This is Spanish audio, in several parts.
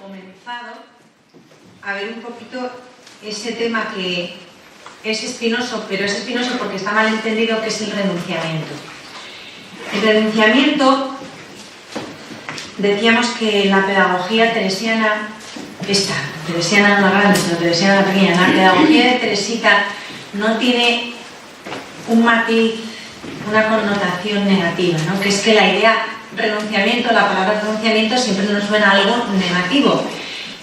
comenzado a ver un poquito ese tema que es espinoso, pero es espinoso porque está mal entendido, que es el renunciamiento. El renunciamiento, decíamos que la pedagogía teresiana, teresiana no la grande, sino teresiana la pequeña, la pedagogía de Teresita no tiene un matiz, una connotación negativa, ¿no? Que es que la idea renunciamiento, la palabra renunciamiento siempre nos suena a algo negativo.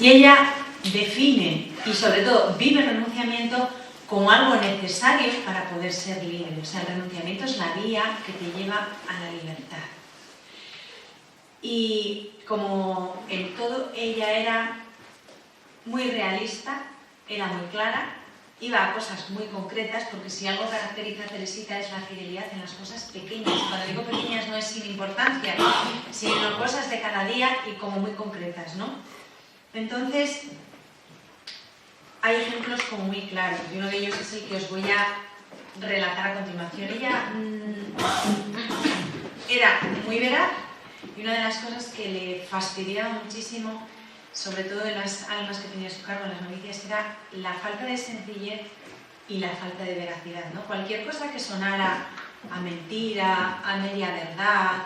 Y ella define y sobre todo vive el renunciamiento como algo necesario para poder ser libre. O sea, el renunciamiento es la vía que te lleva a la libertad. Y como en todo ella era muy realista, era muy clara, iba a cosas muy concretas, porque si algo caracteriza a Teresita es la fidelidad en las cosas pequeñas. Cuando digo pequeñas no es sin importancia, sino cosas de cada día y como muy concretas, ¿no? Entonces, hay ejemplos como muy claros, y uno de ellos es el que os voy a relatar a continuación. Ella era muy veraz, y una de las cosas que le fastidiaba muchísimo, sobre todo en las almas que tenía a su cargo, en las novicias, era la falta de sencillez y la falta de veracidad, ¿no? Cualquier cosa que sonara a mentira, a media verdad,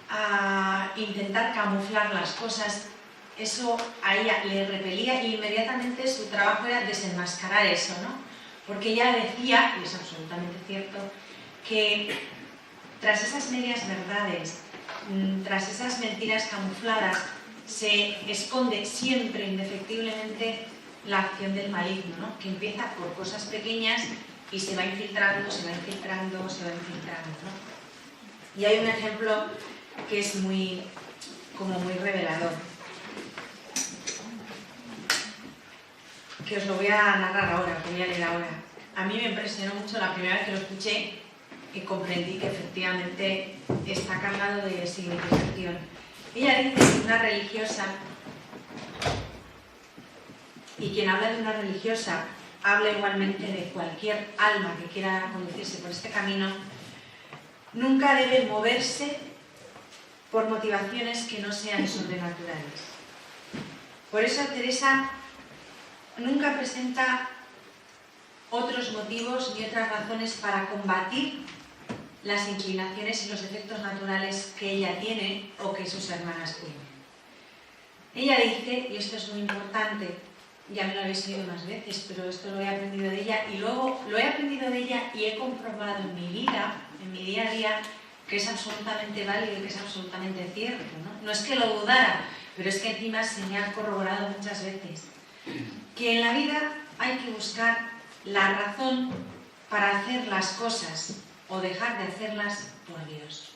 a intentar camuflar las cosas, eso a ella le repelía, y inmediatamente su trabajo era desenmascarar eso, ¿no? Porque ella decía, y es absolutamente cierto, que tras esas medias verdades, tras esas mentiras camufladas, se esconde siempre, indefectiblemente, la acción del maligno, ¿no? Que empieza por cosas pequeñas y se va infiltrando, se va infiltrando, se va infiltrando, ¿no? Y hay un ejemplo que es muy revelador, que os lo voy a narrar ahora, que voy a leer ahora. A mí me impresionó mucho la primera vez que lo escuché y comprendí que efectivamente está cargado de significación. Ella dice que una religiosa, y quien habla de una religiosa habla igualmente de cualquier alma que quiera conducirse por este camino, nunca debe moverse por motivaciones que no sean sobrenaturales. Por eso Teresa nunca presenta otros motivos ni otras razones para combatir las inclinaciones y los efectos naturales que ella tiene o que sus hermanas tienen. Ella dice, y esto es muy importante, ya me lo habéis oído más veces, pero esto lo he aprendido de ella, y luego lo he aprendido de ella y he comprobado en mi vida, en mi día a día, que es absolutamente válido y que es absolutamente cierto, ¿no? No es que lo dudara, pero es que encima se me ha corroborado muchas veces. Que en la vida hay que buscar la razón para hacer las cosas o dejar de hacerlas por Dios.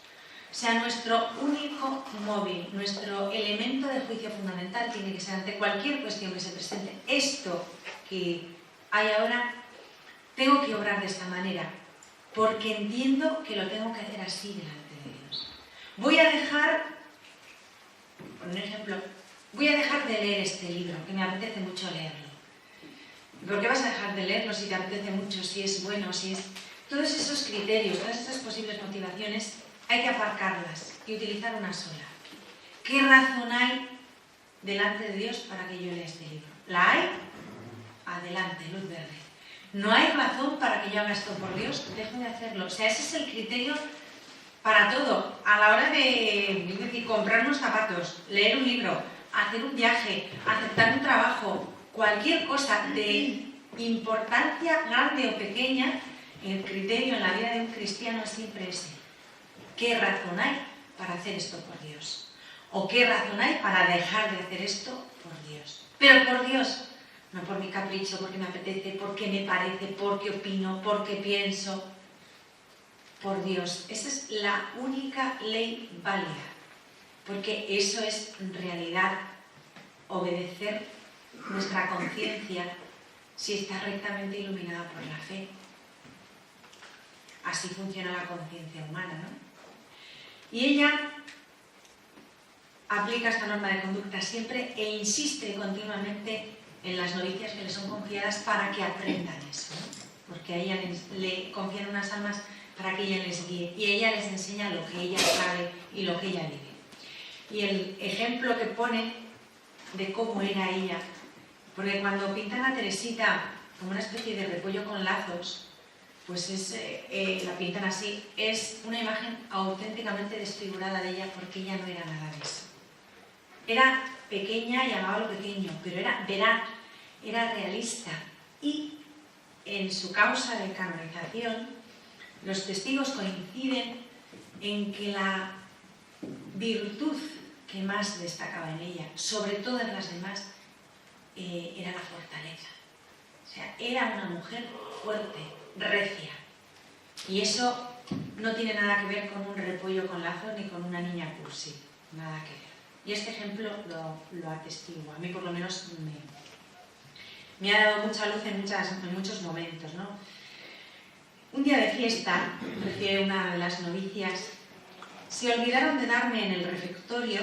O sea, nuestro único móvil, nuestro elemento de juicio fundamental tiene que ser ante cualquier cuestión que se presente. Esto que hay ahora, tengo que obrar de esta manera, porque entiendo que lo tengo que hacer así delante de Dios. Voy a dejar, por un ejemplo, voy a dejar de leer este libro, que me apetece mucho leerlo. ¿Por qué vas a dejar de leerlo si te apetece mucho, si es bueno, si es...? Todos esos criterios, todas esas posibles motivaciones, hay que aparcarlas y utilizar una sola. ¿Qué razón hay delante de Dios para que yo lea este libro? ¿La hay? Adelante, luz verde. ¿No hay razón para que yo haga esto por Dios? Dejo de hacerlo. O sea, ese es el criterio para todo. A la hora de comprar unos zapatos, leer un libro, hacer un viaje, aceptar un trabajo, cualquier cosa de importancia grande o pequeña, el criterio en la vida de un cristiano es siempre ese. ¿Qué razón hay para hacer esto por Dios? ¿O qué razón hay para dejar de hacer esto por Dios? Pero por Dios, no por mi capricho, porque me apetece, porque me parece, porque opino, porque pienso. Por Dios. Esa es la única ley válida. Porque eso es en realidad obedecer nuestra conciencia si está rectamente iluminada por la fe. Así funciona la conciencia humana, ¿no? Y ella aplica esta norma de conducta siempre e insiste continuamente en las novicias que le son confiadas para que aprendan eso, ¿no? Porque a ella le confían unas almas para que ella les guíe, y ella les enseña lo que ella sabe y lo que ella vive. Y el ejemplo que pone de cómo era ella. Porque cuando pintan a Teresita como una especie de repollo con lazos, pues la pintan así, es una imagen auténticamente desfigurada de ella, porque ella no era nada de eso. Era pequeña y amaba lo pequeño, pero era veraz, era realista. Y en su causa de canonización, los testigos coinciden en que la virtud que más destacaba en ella, sobre todas las demás, era la fortaleza. O sea, era una mujer fuerte, recia. Y eso no tiene nada que ver con un repollo con lazos ni con una niña cursi. Nada que ver. Y este ejemplo lo atestigua. A mí por lo menos me ha dado mucha luz en muchos momentos, ¿no? Un día de fiesta, refiere una de las novicias, se olvidaron de darme en el refectorio,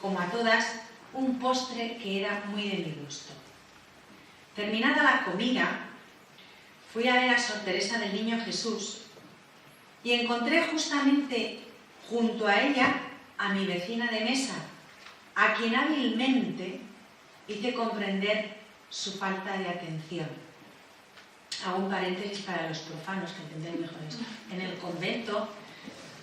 como a todas, un postre que era muy de mi gusto. Terminada la comida, fui a ver a Sor Teresa del Niño Jesús y encontré justamente junto a ella a mi vecina de mesa, a quien hábilmente hice comprender su falta de atención. Hago un paréntesis para los profanos que entendéis mejor esto. En el convento,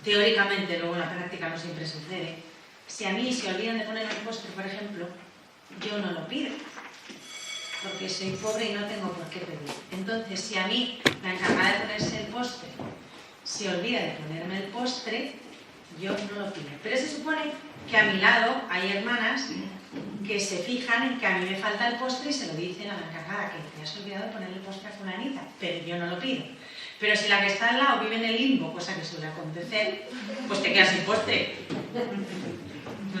teóricamente, luego en la práctica no siempre sucede, si a mí se olvidan de poner el postre, por ejemplo, yo no lo pido, porque soy pobre y no tengo por qué pedir. Entonces, si a mí, la encargada de ponerse el postre, se olvida de ponerme el postre, yo no lo pido. Pero se supone que a mi lado hay hermanas que se fijan en que a mí me falta el postre y se lo dicen a la encargada, que te has olvidado de ponerle el postre a fulanita, pero yo no lo pido. Pero si la que está al lado vive en el limbo, cosa que suele acontecer, pues te quedas sin postre.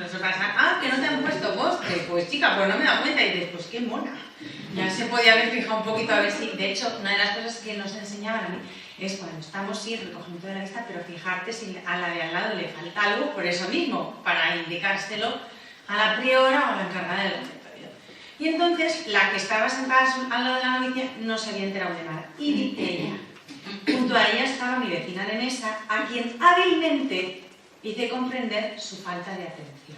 Eso pasa, que no te han puesto postre, pues chica, pues no me he dado cuenta, y dices, pues qué mona. Ya se podía haber fijado un poquito a ver si, de hecho, una de las cosas que nos enseñaban a mí es cuando estamos, sí, recogiendo toda la lista, pero fijarte si a la de al lado le falta algo, por eso mismo, para indicárselo a la priora o a la encargada del refectorio. Y entonces, la que estaba sentada al lado de la novicia no se había enterado de nada. Y dice ella, junto a ella estaba mi vecina de mesa, a quien hábilmente hice comprender su falta de atención.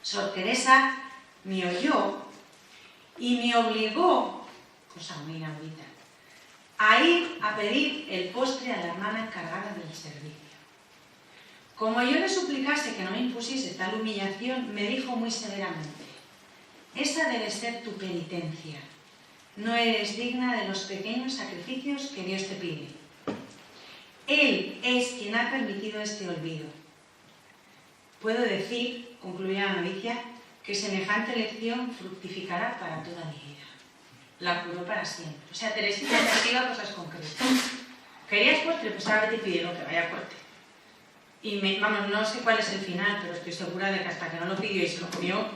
Sor Teresa me oyó y me obligó, cosa muy inaudita, a ir a pedir el postre a la hermana encargada del servicio. Como yo le suplicase que no me impusiese tal humillación, me dijo muy severamente, esa debe ser tu penitencia. No eres digna de los pequeños sacrificios que Dios te pide. Él es quien ha permitido este olvido. Puedo decir, concluía la novicia, que semejante lección fructificará para toda mi vida. La curó para siempre. O sea, Teresita investiga cosas concretas. ¿Querías postre? Pues ahora te pidieron que vaya a corte. Y vamos, no sé cuál es el final, pero estoy segura de que hasta que no lo pidió y se lo comió,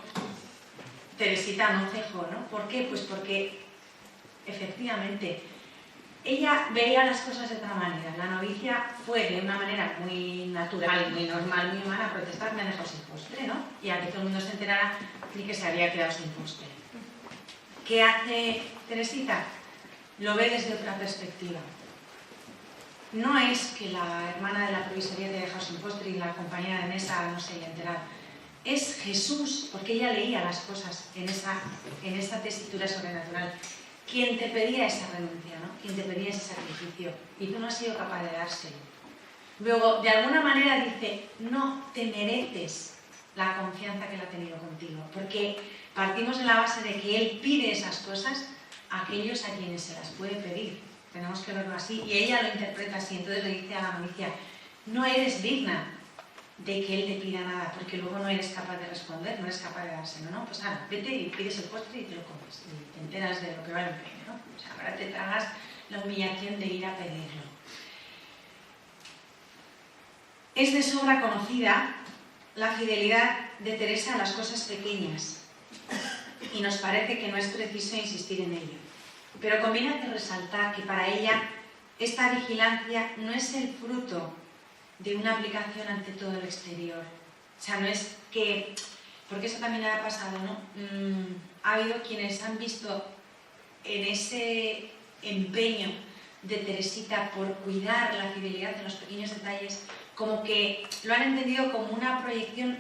Teresita no cejó, ¿no? ¿Por qué? Pues porque, efectivamente, ella veía las cosas de otra manera. La novicia fue de una manera muy natural, muy normal, muy humana, a protestar, me ha dejado sin postre, ¿no? Y a que todo el mundo se enterara de que se había quedado sin postre. ¿Qué hace Teresita? Lo ve desde otra perspectiva. No es que la hermana de la provisoría te dejado sin postre y la compañera de mesa no se haya enterado. Es Jesús, porque ella leía las cosas en esa tesitura sobrenatural, quien te pedía esa renuncia, ¿no? Quien te pedía ese sacrificio, y tú no has sido capaz de dárselo. Luego, de alguna manera dice, no te mereces la confianza que él ha tenido contigo, porque partimos de la base de que él pide esas cosas a aquellos a quienes se las puede pedir. Tenemos que verlo así, y ella lo interpreta así. Entonces le dice a la novicia, no eres digna de que él te pida nada, porque luego no eres capaz de responder, no eres capaz de dárselo, ¿no? Pues nada, vete y pides el postre y te lo comes, y te enteras de lo que vale el premio, ¿no? O sea, ahora te tragas la humillación de ir a pedirlo. Es de sobra conocida la fidelidad de Teresa a las cosas pequeñas, y nos parece que no es preciso insistir en ello. Pero conviene resaltar que para ella esta vigilancia no es el fruto de una aplicación ante todo el exterior. O sea, no es que... Porque eso también ha pasado, ¿no? Ha habido quienes han visto en ese empeño de Teresita por cuidar la fidelidad en los pequeños detalles, como que lo han entendido como una proyección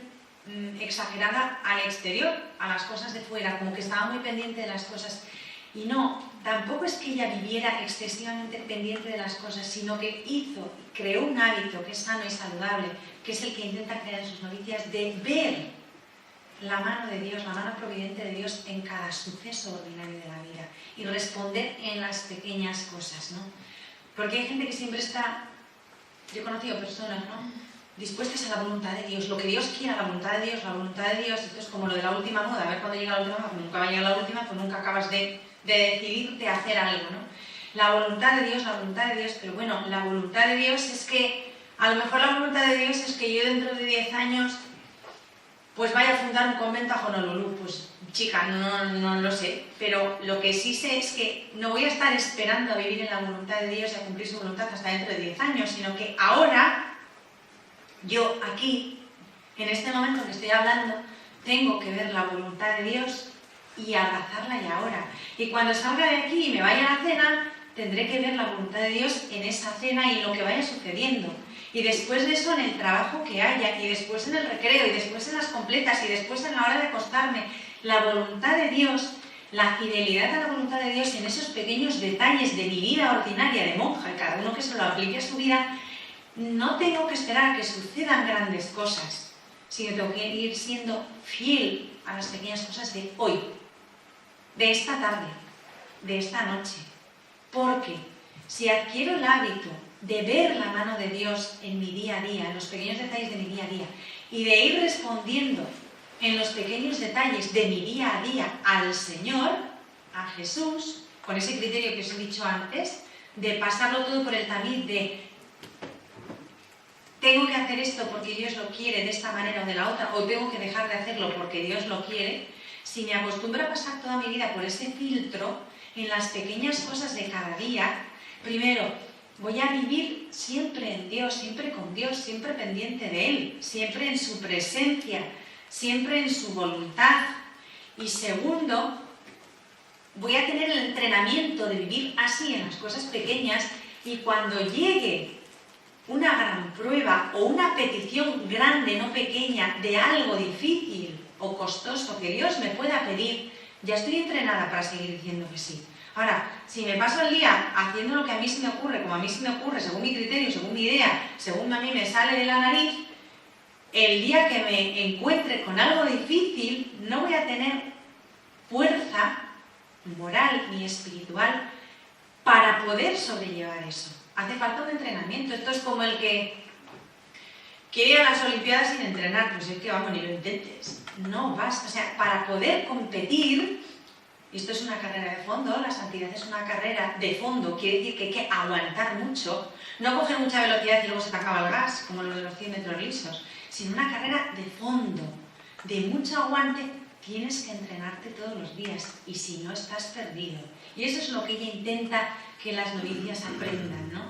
exagerada al exterior, a las cosas de fuera, como que estaba muy pendiente de las cosas. Y no, tampoco es que ella viviera excesivamente pendiente de las cosas, sino que creó un hábito que es sano y saludable, que es el que intenta crear en sus novicias, de ver la mano de Dios, la mano providente de Dios en cada suceso ordinario de la vida y responder en las pequeñas cosas, ¿no? Porque hay gente que siempre está, yo he conocido personas, ¿no?, dispuestas a la voluntad de Dios, lo que Dios quiera, la voluntad de Dios, esto es como lo de la última moda, a ver cuándo llega la última moda, pues nunca va a llegar la última, pues nunca acabas de decidirte a hacer algo, ¿no? La voluntad de Dios, pero bueno, la voluntad de Dios es que, a lo mejor la voluntad de Dios es que yo dentro de 10 años pues vaya a fundar un convento a Honolulu. Pues chica, no lo sé, pero lo que sí sé es que no voy a estar esperando a vivir en la voluntad de Dios y a cumplir su voluntad hasta dentro de 10 años, sino que ahora, yo aquí, en este momento que estoy hablando, tengo que ver la voluntad de Dios y abrazarla ya ahora. Y cuando salga de aquí y me vaya a la cena, tendré que ver la voluntad de Dios en esa cena y en lo que vaya sucediendo. Y después de eso en el trabajo que haya, y después en el recreo, y después en las completas, y después en la hora de acostarme. La voluntad de Dios, la fidelidad a la voluntad de Dios en esos pequeños detalles de mi vida ordinaria de monja, y cada uno que se lo aplique a su vida, no tengo que esperar a que sucedan grandes cosas, sino tengo que ir siendo fiel a las pequeñas cosas de hoy, de esta tarde, de esta noche. Porque si adquiero el hábito de ver la mano de Dios en mi día a día, en los pequeños detalles de mi día a día, y de ir respondiendo en los pequeños detalles de mi día a día al Señor, a Jesús, con ese criterio que os he dicho antes, de pasarlo todo por el tamiz de tengo que hacer esto porque Dios lo quiere de esta manera o de la otra, o tengo que dejar de hacerlo porque Dios lo quiere. Si me acostumbro a pasar toda mi vida por ese filtro, en las pequeñas cosas de cada día, primero, voy a vivir siempre en Dios, siempre con Dios, siempre pendiente de Él, siempre en su presencia, siempre en su voluntad. Y segundo, voy a tener el entrenamiento de vivir así en las cosas pequeñas, y cuando llegue una gran prueba o una petición grande, no pequeña, de algo difícil o costoso que Dios me pueda pedir, ya estoy entrenada para seguir diciendo que sí. Ahora, si me paso el día haciendo lo que a mí se me ocurre, como a mí se me ocurre, según mi criterio, según mi idea, según a mí me sale de la nariz, el día que me encuentre con algo difícil, no voy a tener fuerza moral ni espiritual para poder sobrellevar eso. Hace falta un entrenamiento. Esto es como el que quiere ir a las Olimpiadas sin entrenar. Pues es que vamos, ni lo intentes. No basta. O sea, para poder competir, y esto es una carrera de fondo, la santidad es una carrera de fondo, quiere decir que hay que aguantar mucho, no coger mucha velocidad y luego se te acaba el gas, como lo de los 100 metros lisos, sino una carrera de fondo, de mucho aguante. Tienes que entrenarte todos los días, y si no, estás perdido. Y eso es lo que ella intenta que las novicias aprendan, ¿no?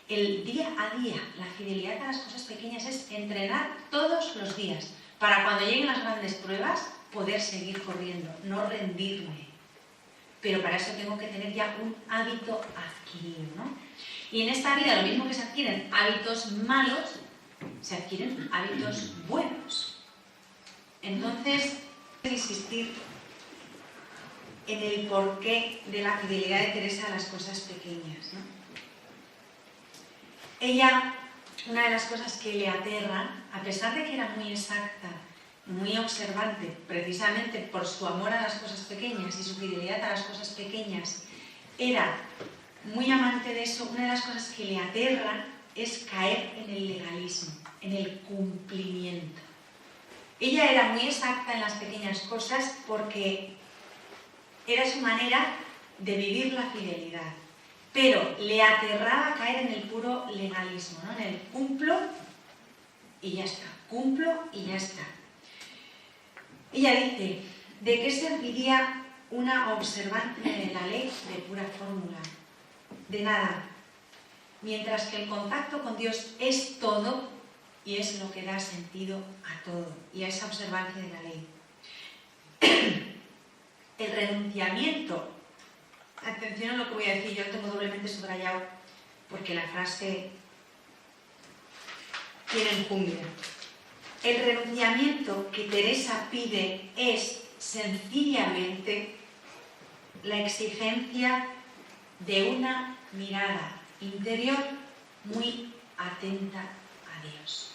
El día a día, la fidelidad a las cosas pequeñas es entrenar todos los días, para cuando lleguen las grandes pruebas, poder seguir corriendo, no rendirme. Pero para eso tengo que tener ya un hábito adquirido, ¿no? Y en esta vida, lo mismo que se adquieren hábitos malos, se adquieren hábitos buenos. Entonces, insistir en el porqué de la fidelidad de Teresa a las cosas pequeñas, ¿no? Ella, una de las cosas que le aterra, a pesar de que era muy exacta, muy observante, precisamente por su amor a las cosas pequeñas y su fidelidad a las cosas pequeñas, era muy amante de eso. Una de las cosas que le aterra es caer en el legalismo, en el cumplimiento. Ella era muy exacta en las pequeñas cosas porque era su manera de vivir la fidelidad, pero le aterraba caer en el puro legalismo, ¿no? En el cumplo y ya está, cumplo y ya está. Ella dice, ¿de qué serviría una observante de la ley de pura fórmula? De nada. Mientras que el contacto con Dios es todo y es lo que da sentido a todo y a esa observancia de la ley. El renunciamiento, atención a lo que voy a decir, yo lo tengo doblemente subrayado porque la frase tiene enjundia. El renunciamiento que Teresa pide es sencillamente la exigencia de una mirada interior muy atenta a Dios.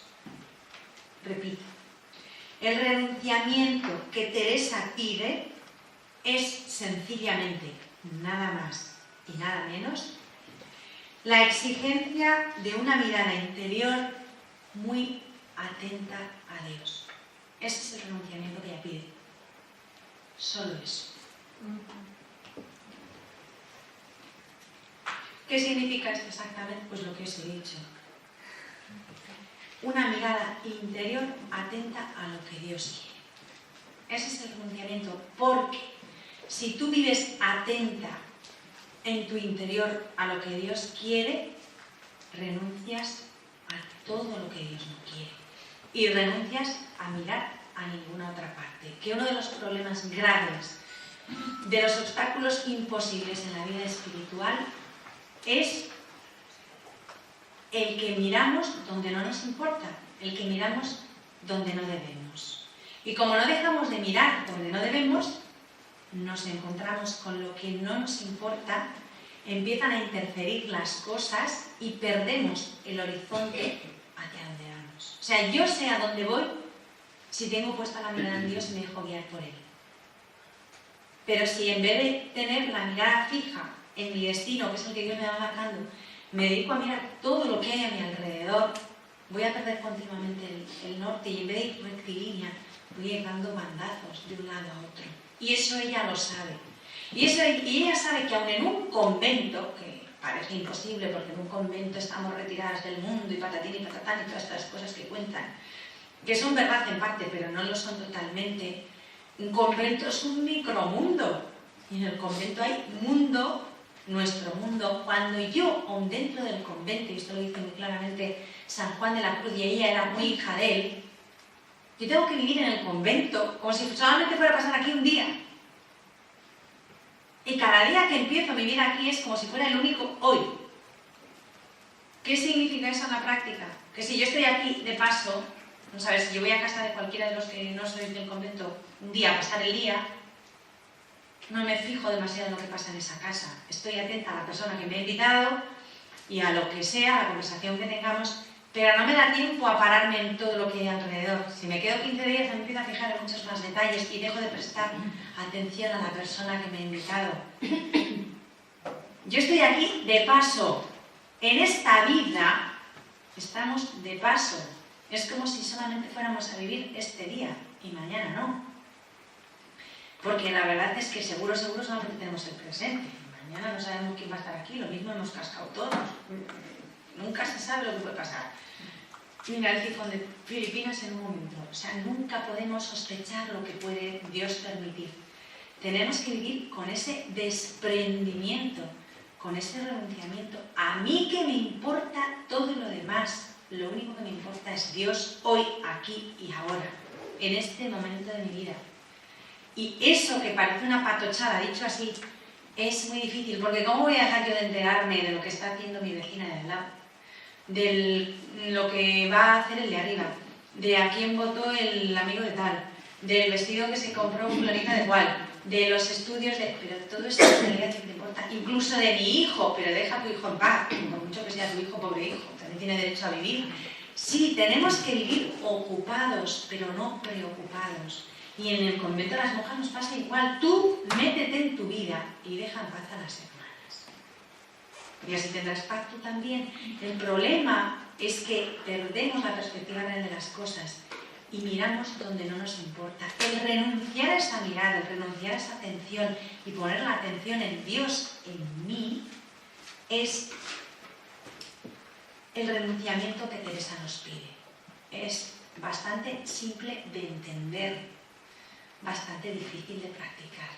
Repito, el renunciamiento que Teresa pide es sencillamente, nada más y nada menos, la exigencia de una mirada interior muy atenta a Dios. Ese es el renunciamiento que ella pide. Solo eso. ¿Qué significa esto exactamente? Pues lo que os he dicho. Una mirada interior atenta a lo que Dios quiere. Ese es el renunciamiento, porque si tú vives atenta en tu interior a lo que Dios quiere, renuncias a todo lo que Dios no quiere. Y renuncias a mirar a ninguna otra parte. Que uno de los problemas graves, de los obstáculos imposibles en la vida espiritual, es el que miramos donde no nos importa, el que miramos donde no debemos. Y como no dejamos de mirar donde no debemos, nos encontramos con lo que no nos importa, empiezan a interferir las cosas y perdemos el horizonte hacia donde vamos. O sea, yo sé a dónde voy si tengo puesta la mirada en Dios y me dejo guiar por Él. Pero si en vez de tener la mirada fija en mi destino, que es el que Dios me va marcando, me dedico a mirar todo lo que hay a mi alrededor, voy a perder continuamente el norte y en vez de ir rectilínea, voy a ir dando bandazos de un lado a otro. Y eso ella lo sabe. Y ella sabe que aun en un convento, que parece imposible porque en un convento estamos retiradas del mundo y patatín y patatán y todas estas cosas que cuentan, que son verdad en parte, pero no lo son totalmente, un convento es un micromundo. Y en el convento hay mundo, nuestro mundo. Cuando yo, aun dentro del convento, y esto lo dice muy claramente San Juan de la Cruz, y ella era muy hija de él, yo tengo que vivir en el convento como si solamente fuera a pasar aquí un día. Y cada día que empiezo a vivir aquí es como si fuera el único hoy. ¿Qué significa eso en la práctica? Que si yo estoy aquí de paso, no sabes, si yo voy a casa de cualquiera de los que no sois del convento un día a pasar el día, no me fijo demasiado en lo que pasa en esa casa. Estoy atenta a la persona que me ha invitado y a lo que sea, a la conversación que tengamos, pero no me da tiempo a pararme en todo lo que hay alrededor. Si me quedo 15 días me empiezo a fijar en muchos más detalles y dejo de prestar atención a la persona que me ha invitado. Yo estoy aquí de paso. En esta vida estamos de paso. Es como si solamente fuéramos a vivir este día y mañana no. Porque la verdad es que seguro solamente tenemos el presente. Mañana no sabemos quién va a estar aquí, lo mismo hemos cascado todos. Nunca se sabe lo que puede pasar. Mira el tifón de Filipinas en un momento. O sea, nunca podemos sospechar lo que puede Dios permitir. Tenemos que vivir con ese desprendimiento, con ese renunciamiento. A mí que me importa todo lo demás. Lo único que me importa es Dios hoy, aquí y ahora, en este momento de mi vida. Y eso que parece una patochada, dicho así, es muy difícil, porque ¿cómo voy a dejar yo de enterarme de lo que está haciendo mi vecina de al lado? De lo que va a hacer el de arriba, de a quién votó el amigo de tal, del vestido que se compró fulanita de cual, de los estudios de... Pero todo eso en realidad que te importa, incluso de mi hijo, pero deja a tu hijo en paz, por mucho que sea tu hijo, pobre hijo, también tiene derecho a vivir. Sí, tenemos que vivir ocupados, pero no preocupados. Y en el convento de las monjas nos pasa igual. Tú métete en tu vida y deja en paz a las hermanas. Y así tendrás paz tú también. El problema es que perdemos la perspectiva real de las cosas y miramos donde no nos importa. El renunciar a esa mirada, el renunciar a esa atención y poner la atención en Dios, en mí, es el renunciamiento que Teresa nos pide. Es bastante simple de entender, bastante difícil de practicar,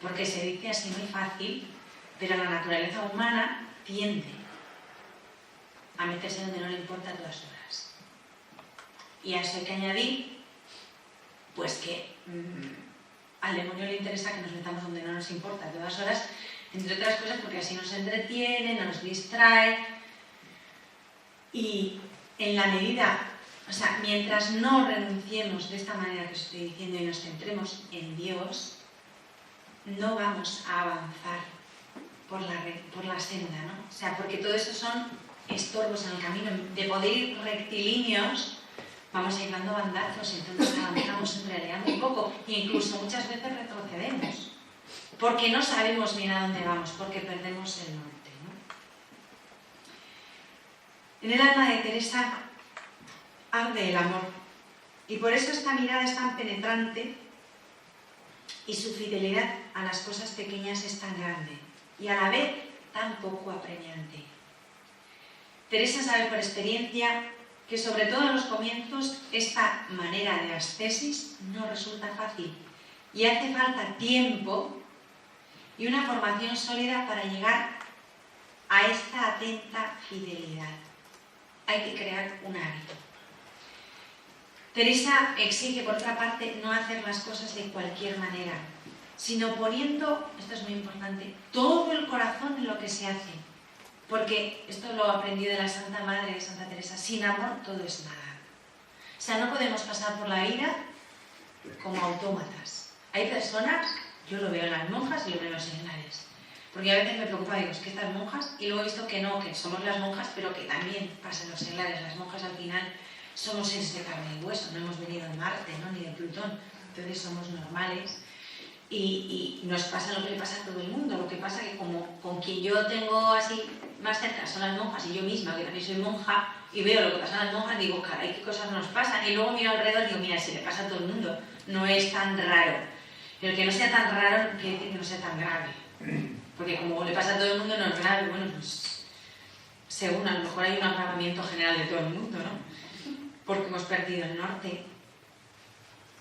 porque se dice así muy fácil, pero la naturaleza humana tiende a meterse donde no le importa a todas horas. Y a eso hay que añadir, pues que al demonio le interesa que nos metamos donde no nos importa a todas horas, entre otras cosas porque así nos entretiene, nos distrae, y en la medida O sea, mientras no renunciemos de esta manera que os estoy diciendo y nos centremos en Dios, no vamos a avanzar por la senda, ¿no? O sea, porque todo eso son estorbos en el camino. De poder ir rectilíneos, vamos a ir dando bandazos, entonces avanzamos en realidad muy poco, e incluso muchas veces retrocedemos, porque no sabemos bien a dónde vamos, porque perdemos el norte, ¿no? En el alma de Teresa arde el amor, y por eso esta mirada es tan penetrante y su fidelidad a las cosas pequeñas es tan grande y a la vez tan poco apremiante. Teresa sabe por experiencia que sobre todo en los comienzos esta manera de ascesis no resulta fácil y hace falta tiempo y una formación sólida para llegar a esta atenta fidelidad. Hay que crear un hábito. Teresa exige, por otra parte, no hacer las cosas de cualquier manera, sino poniendo, esto es muy importante, todo el corazón en lo que se hace. Porque esto lo aprendí de la Santa Madre de Santa Teresa, sin amor todo es nada. O sea, no podemos pasar por la vida como autómatas. Hay personas, yo lo veo en las monjas y lo veo en los seglares, porque a veces me preocupa, digo, es que estas monjas, y luego he visto que no, que somos las monjas, pero que también pasan los seglares. Las monjas al final somos seres de carne y hueso, no hemos venido de Marte, ¿no? Ni de Plutón, entonces somos normales. Y nos pasa lo que le pasa a todo el mundo. Lo que pasa es que como con quien yo tengo así más cerca son las monjas y yo misma, que también soy monja, y veo lo que pasa a las monjas, digo, caray, qué cosas nos pasan. Y luego miro alrededor y digo, mira, si le pasa a todo el mundo, no es tan raro. Pero que no sea tan raro quiere decir que no sea tan grave. Porque como le pasa a todo el mundo no es grave, bueno, pues según a lo mejor hay un agravamiento general de todo el mundo, ¿no? Porque hemos perdido el norte.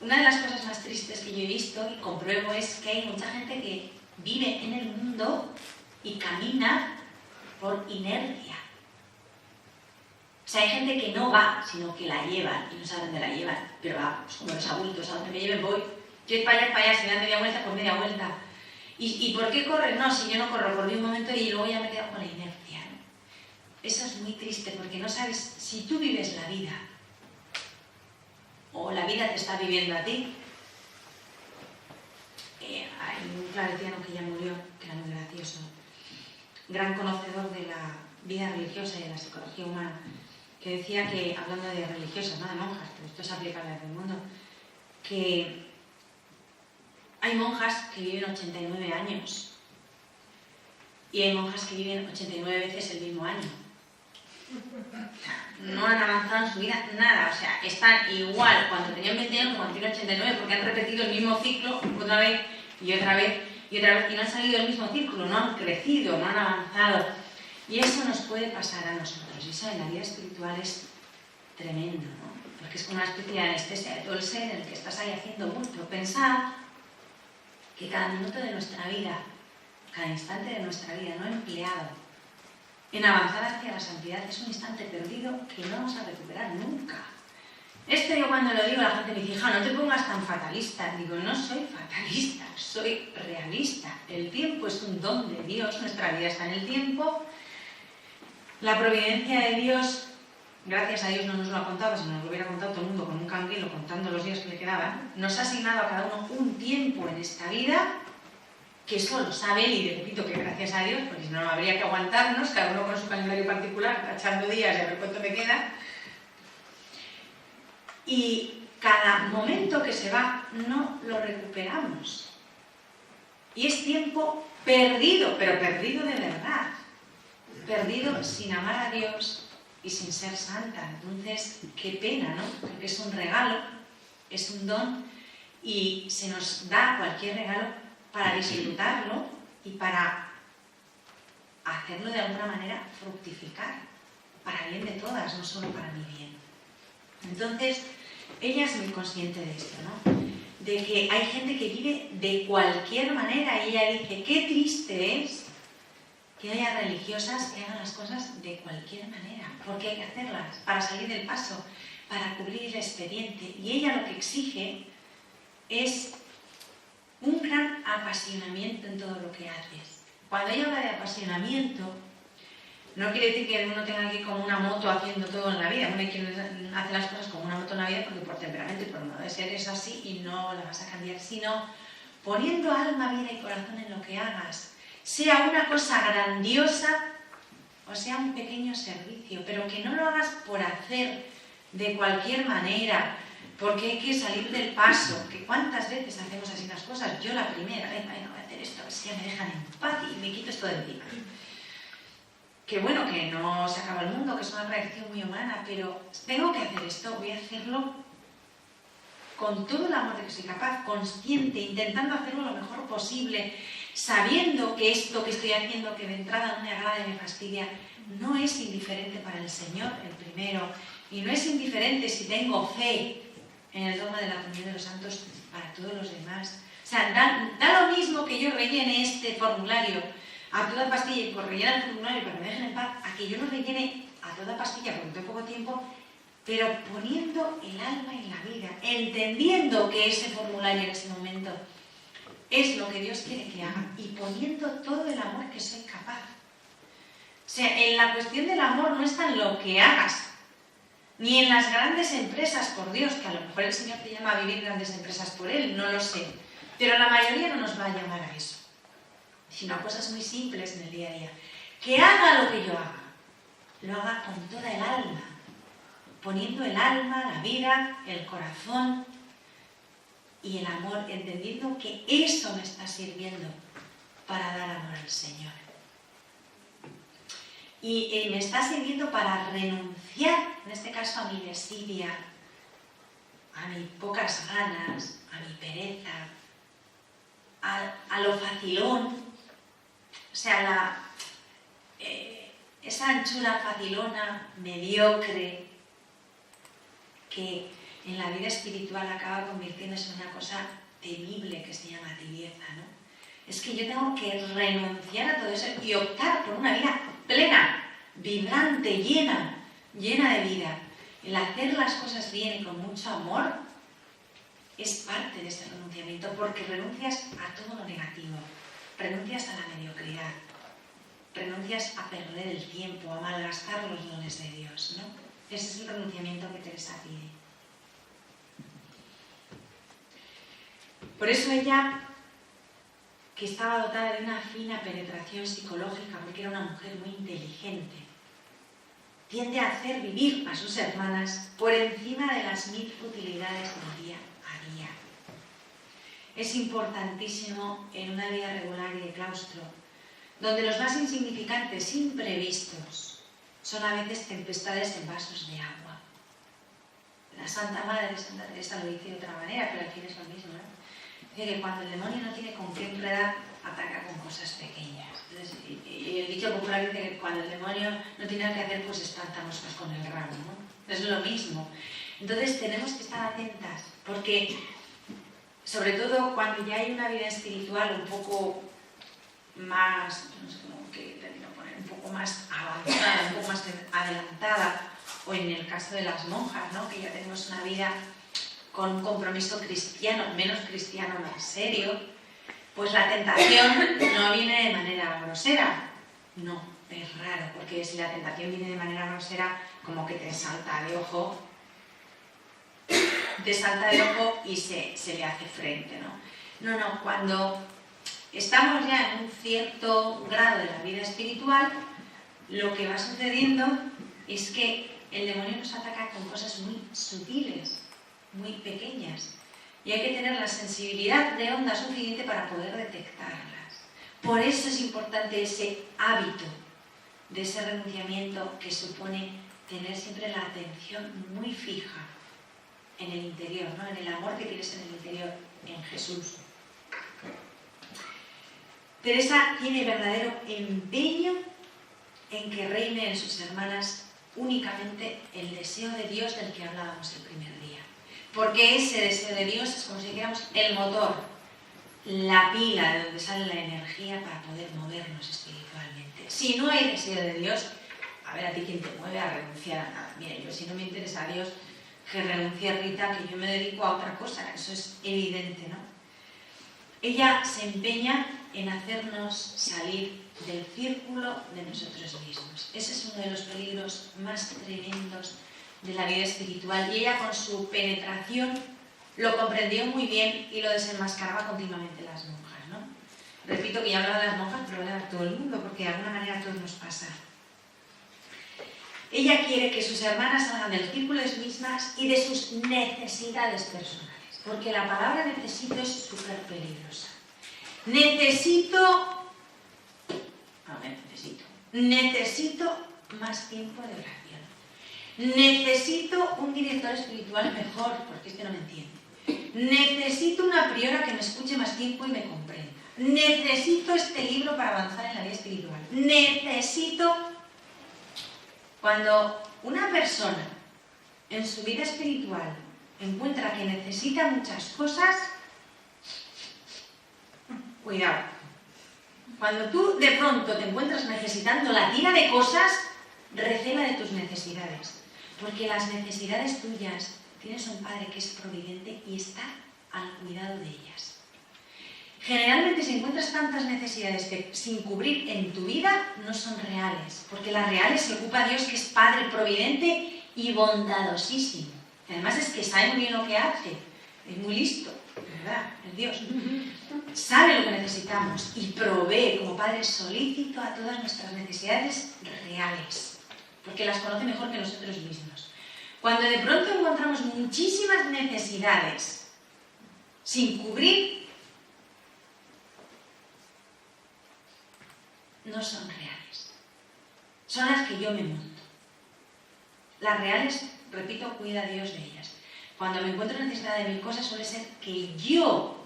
Una de las cosas más tristes que yo he visto y compruebo es que hay mucha gente que vive en el mundo y camina por inercia. O sea, hay gente que no va, sino que la llevan y no saben dónde la llevan, pero va, pues como los adultos, a donde me lleven voy. Yo es para allá, si me dan media vuelta, pues media vuelta. ¿Y por qué correr? No, si yo no corro, corrí un momento y luego ya me quedo con la inercia, ¿no? Eso es muy triste porque no sabes si tú vives la vida o la vida te está viviendo a ti. Hay un claretiano que ya murió, que era muy gracioso, gran conocedor de la vida religiosa y de la psicología humana, que decía que, hablando de religiosas, no de monjas, pero esto es aplicable a todo el mundo, que hay monjas que viven 89 años y hay monjas que viven 89 veces el mismo año. No han avanzado en su vida nada, o sea, están igual cuando tenían 20 años que cuando tienen 89, porque han repetido el mismo ciclo otra vez y otra vez y otra vez, y no han salido del mismo círculo, no han crecido, no han avanzado. Y eso nos puede pasar a nosotros, y eso en la vida espiritual es tremendo, ¿no? Porque es como una especie de anestesia de todo el ser en el que estás ahí haciendo bulto. Pensad que cada minuto de nuestra vida, cada instante de nuestra vida no empleado en avanzar hacia la santidad es un instante perdido que no vamos a recuperar nunca. Esto yo cuando lo digo la gente me dice, hija, no te pongas tan fatalista. Digo, no soy fatalista, soy realista. El tiempo es un don de Dios, nuestra vida está en el tiempo. La providencia de Dios, gracias a Dios no nos lo ha contado, si nos lo hubiera contado todo el mundo con un canguelo contando los días que le quedaban, nos ha asignado a cada uno un tiempo en esta vida que solo sabe él, y repito que gracias a Dios, porque si no, no habría que aguantarnos, cada uno con su calendario particular, tachando días y a ver cuánto me queda. Y cada momento que se va no lo recuperamos. Y es tiempo perdido, pero perdido de verdad. Perdido sin amar a Dios y sin ser santa. Entonces, qué pena, ¿no? Porque es un regalo, es un don, y se nos da cualquier regalo para disfrutarlo y para hacerlo de alguna manera fructificar, para bien de todas, no solo para mi bien. Entonces, ella es muy consciente de esto, ¿no? De que hay gente que vive de cualquier manera, y ella dice, qué triste es que haya religiosas que hagan las cosas de cualquier manera, porque hay que hacerlas para salir del paso, para cubrir el expediente. Y ella lo que exige es un gran apasionamiento en todo lo que haces. Cuando ella habla de apasionamiento, No quiere decir que uno tenga que ir como una moto haciendo todo en la vida. Uno hay quien hace las cosas como una moto en la vida porque por temperamento y por modo de ser es así y no la vas a cambiar, sino poniendo alma, vida y corazón en lo que hagas. Sea una cosa grandiosa o sea un pequeño servicio, pero que no lo hagas por hacer de cualquier manera, porque hay que salir del paso. Que ¿cuántas veces hacemos así las cosas? Yo la primera, venga, voy a hacer esto, a ver si ya me dejan en paz y me quito esto de encima. Que bueno, que no se acaba el mundo, que es una reacción muy humana, pero tengo que hacer esto, voy a hacerlo con todo el amor de que soy capaz, consciente, intentando hacerlo lo mejor posible, sabiendo que esto que estoy haciendo, que de entrada no me agrada y me fastidia, no es indiferente para el Señor, el primero, y no es indiferente si tengo fe en el dogma de la comunión de los santos para todos los demás. O sea, da lo mismo que yo rellene este formulario a toda pastilla y por rellenar el formulario para que me dejen en paz, a que yo lo rellene a toda pastilla porque tengo poco tiempo, pero poniendo el alma en la vida, entendiendo que ese formulario en ese momento es lo que Dios quiere que haga y poniendo todo el amor que soy capaz. O sea, en la cuestión del amor no está en lo que hagas, ni en las grandes empresas, por Dios, que a lo mejor el Señor te llama a vivir grandes empresas por Él, no lo sé, pero la mayoría no nos va a llamar a eso, sino a cosas muy simples en el día a día. Que haga lo que yo haga, lo haga con toda el alma, poniendo el alma, la vida, el corazón y el amor, entendiendo que eso me está sirviendo para dar amor al Señor. Y me está sirviendo para renunciar, en este caso a mi desidia, a mis pocas ganas, a mi pereza, a lo facilón, o sea, esa anchura facilona, mediocre, que en la vida espiritual acaba convirtiéndose en una cosa temible que se llama tibieza, ¿no? Es que yo tengo que renunciar a todo eso y optar por una vida plena, vibrante, llena de vida. El hacer las cosas bien y con mucho amor es parte de ese renunciamiento, porque renuncias a todo lo negativo, renuncias a la mediocridad, renuncias a perder el tiempo, a malgastar los dones de Dios, ¿no? Ese es el renunciamiento que Teresa pide. Por eso ella, que estaba dotada de una fina penetración psicológica, porque era una mujer muy inteligente, tiende a hacer vivir a sus hermanas por encima de las 1000 futilidades del día a día. Es importantísimo en una vida regular y de claustro, donde los más insignificantes imprevistos son a veces tempestades en vasos de agua. La Santa Madre, Santa Teresa, lo dice de otra manera, pero al fin es lo mismo, ¿no? Dice que cuando el demonio no tiene con qué enredar, ataca con cosas pequeñas. Entonces, y el dicho popular dice que cuando el demonio no tiene nada que hacer, pues espanta moscas con el rabo, ¿no? Es lo mismo. Entonces tenemos que estar atentas, porque sobre todo cuando ya hay una vida espiritual un poco más, no sé cómo que termino poner, un poco más avanzada, un poco más adelantada, o en el caso de las monjas, ¿no? Que ya tenemos una vida con un compromiso cristiano, menos cristiano, más serio, pues la tentación no viene de manera grosera. No, es raro, porque si la tentación viene de manera grosera, como que te salta de ojo y se le hace frente, ¿no? No, cuando estamos ya en un cierto grado de la vida espiritual, lo que va sucediendo es que el demonio nos ataca con cosas muy sutiles, muy pequeñas, y hay que tener la sensibilidad de onda suficiente para poder detectarlas. Por eso es importante ese hábito de ese renunciamiento que supone tener siempre la atención muy fija en el interior, ¿no? En el amor que tienes en el interior, en Jesús. Teresa tiene verdadero empeño en que reine en sus hermanas únicamente el deseo de Dios del que hablábamos el primer día. Porque ese deseo de Dios es como si dijéramos el motor, la pila de donde sale la energía para poder movernos espiritualmente. Si no hay deseo de Dios, a ver a ti quién te mueve a renunciar a nada. Mira, yo si no me interesa a Dios, que renuncie a Rita, que yo me dedico a otra cosa, eso es evidente, ¿no? Ella se empeña en hacernos salir del círculo de nosotros mismos. Ese es uno de los peligros más tremendos de la vida espiritual, y ella con su penetración lo comprendió muy bien y lo desenmascaraba continuamente las monjas, ¿no? Repito que ya hablaba de las monjas, pero habla de todo el mundo, porque de alguna manera a todos nos pasa. Ella quiere que sus hermanas salgan del círculo de sí mismas y de sus necesidades personales, porque la palabra necesito es súper peligrosa. Necesito más tiempo de oración. Necesito un director espiritual mejor, porque este no me entiende. Necesito una priora que me escuche más tiempo y me comprenda. Necesito este libro para avanzar en la vida espiritual. Cuando una persona en su vida espiritual encuentra que necesita muchas cosas, cuidado. Cuando tú de pronto te encuentras necesitando la tira de cosas, recela de tus necesidades. Porque las necesidades tuyas, tienes un Padre que es providente y está al cuidado de ellas. Generalmente si encuentras tantas necesidades que sin cubrir en tu vida no son reales, porque las reales se ocupa Dios, que es Padre providente y bondadosísimo. Además es que sabe muy bien lo que hace, es muy listo, ¿verdad? Es Dios. Sabe lo que necesitamos y provee como Padre solícito a todas nuestras necesidades reales, porque las conoce mejor que nosotros mismos. Cuando de pronto encontramos muchísimas necesidades sin cubrir, no son reales. Son las que yo me monto. Las reales, repito, cuida Dios de ellas. Cuando me encuentro en necesidad de 1000 cosas, suele ser que yo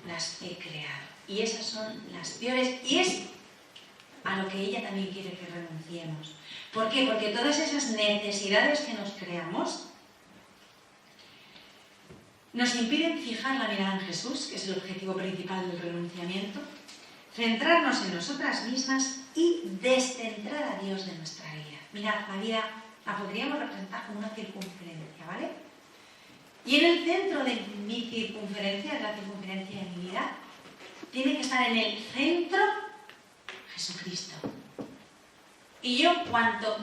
las he creado. Y esas son las peores. Y es a lo que ella también quiere que renunciemos. ¿Por qué? Porque todas esas necesidades que nos creamos nos impiden fijar la mirada en Jesús, que es el objetivo principal del renunciamiento, centrarnos en nosotras mismas y descentrar a Dios de nuestra vida. Mirad, la vida la podríamos representar como una circunferencia, ¿vale? Y en el centro de mi circunferencia, de la circunferencia de mi vida, tiene que estar en el centro Jesucristo. Y yo, cuanto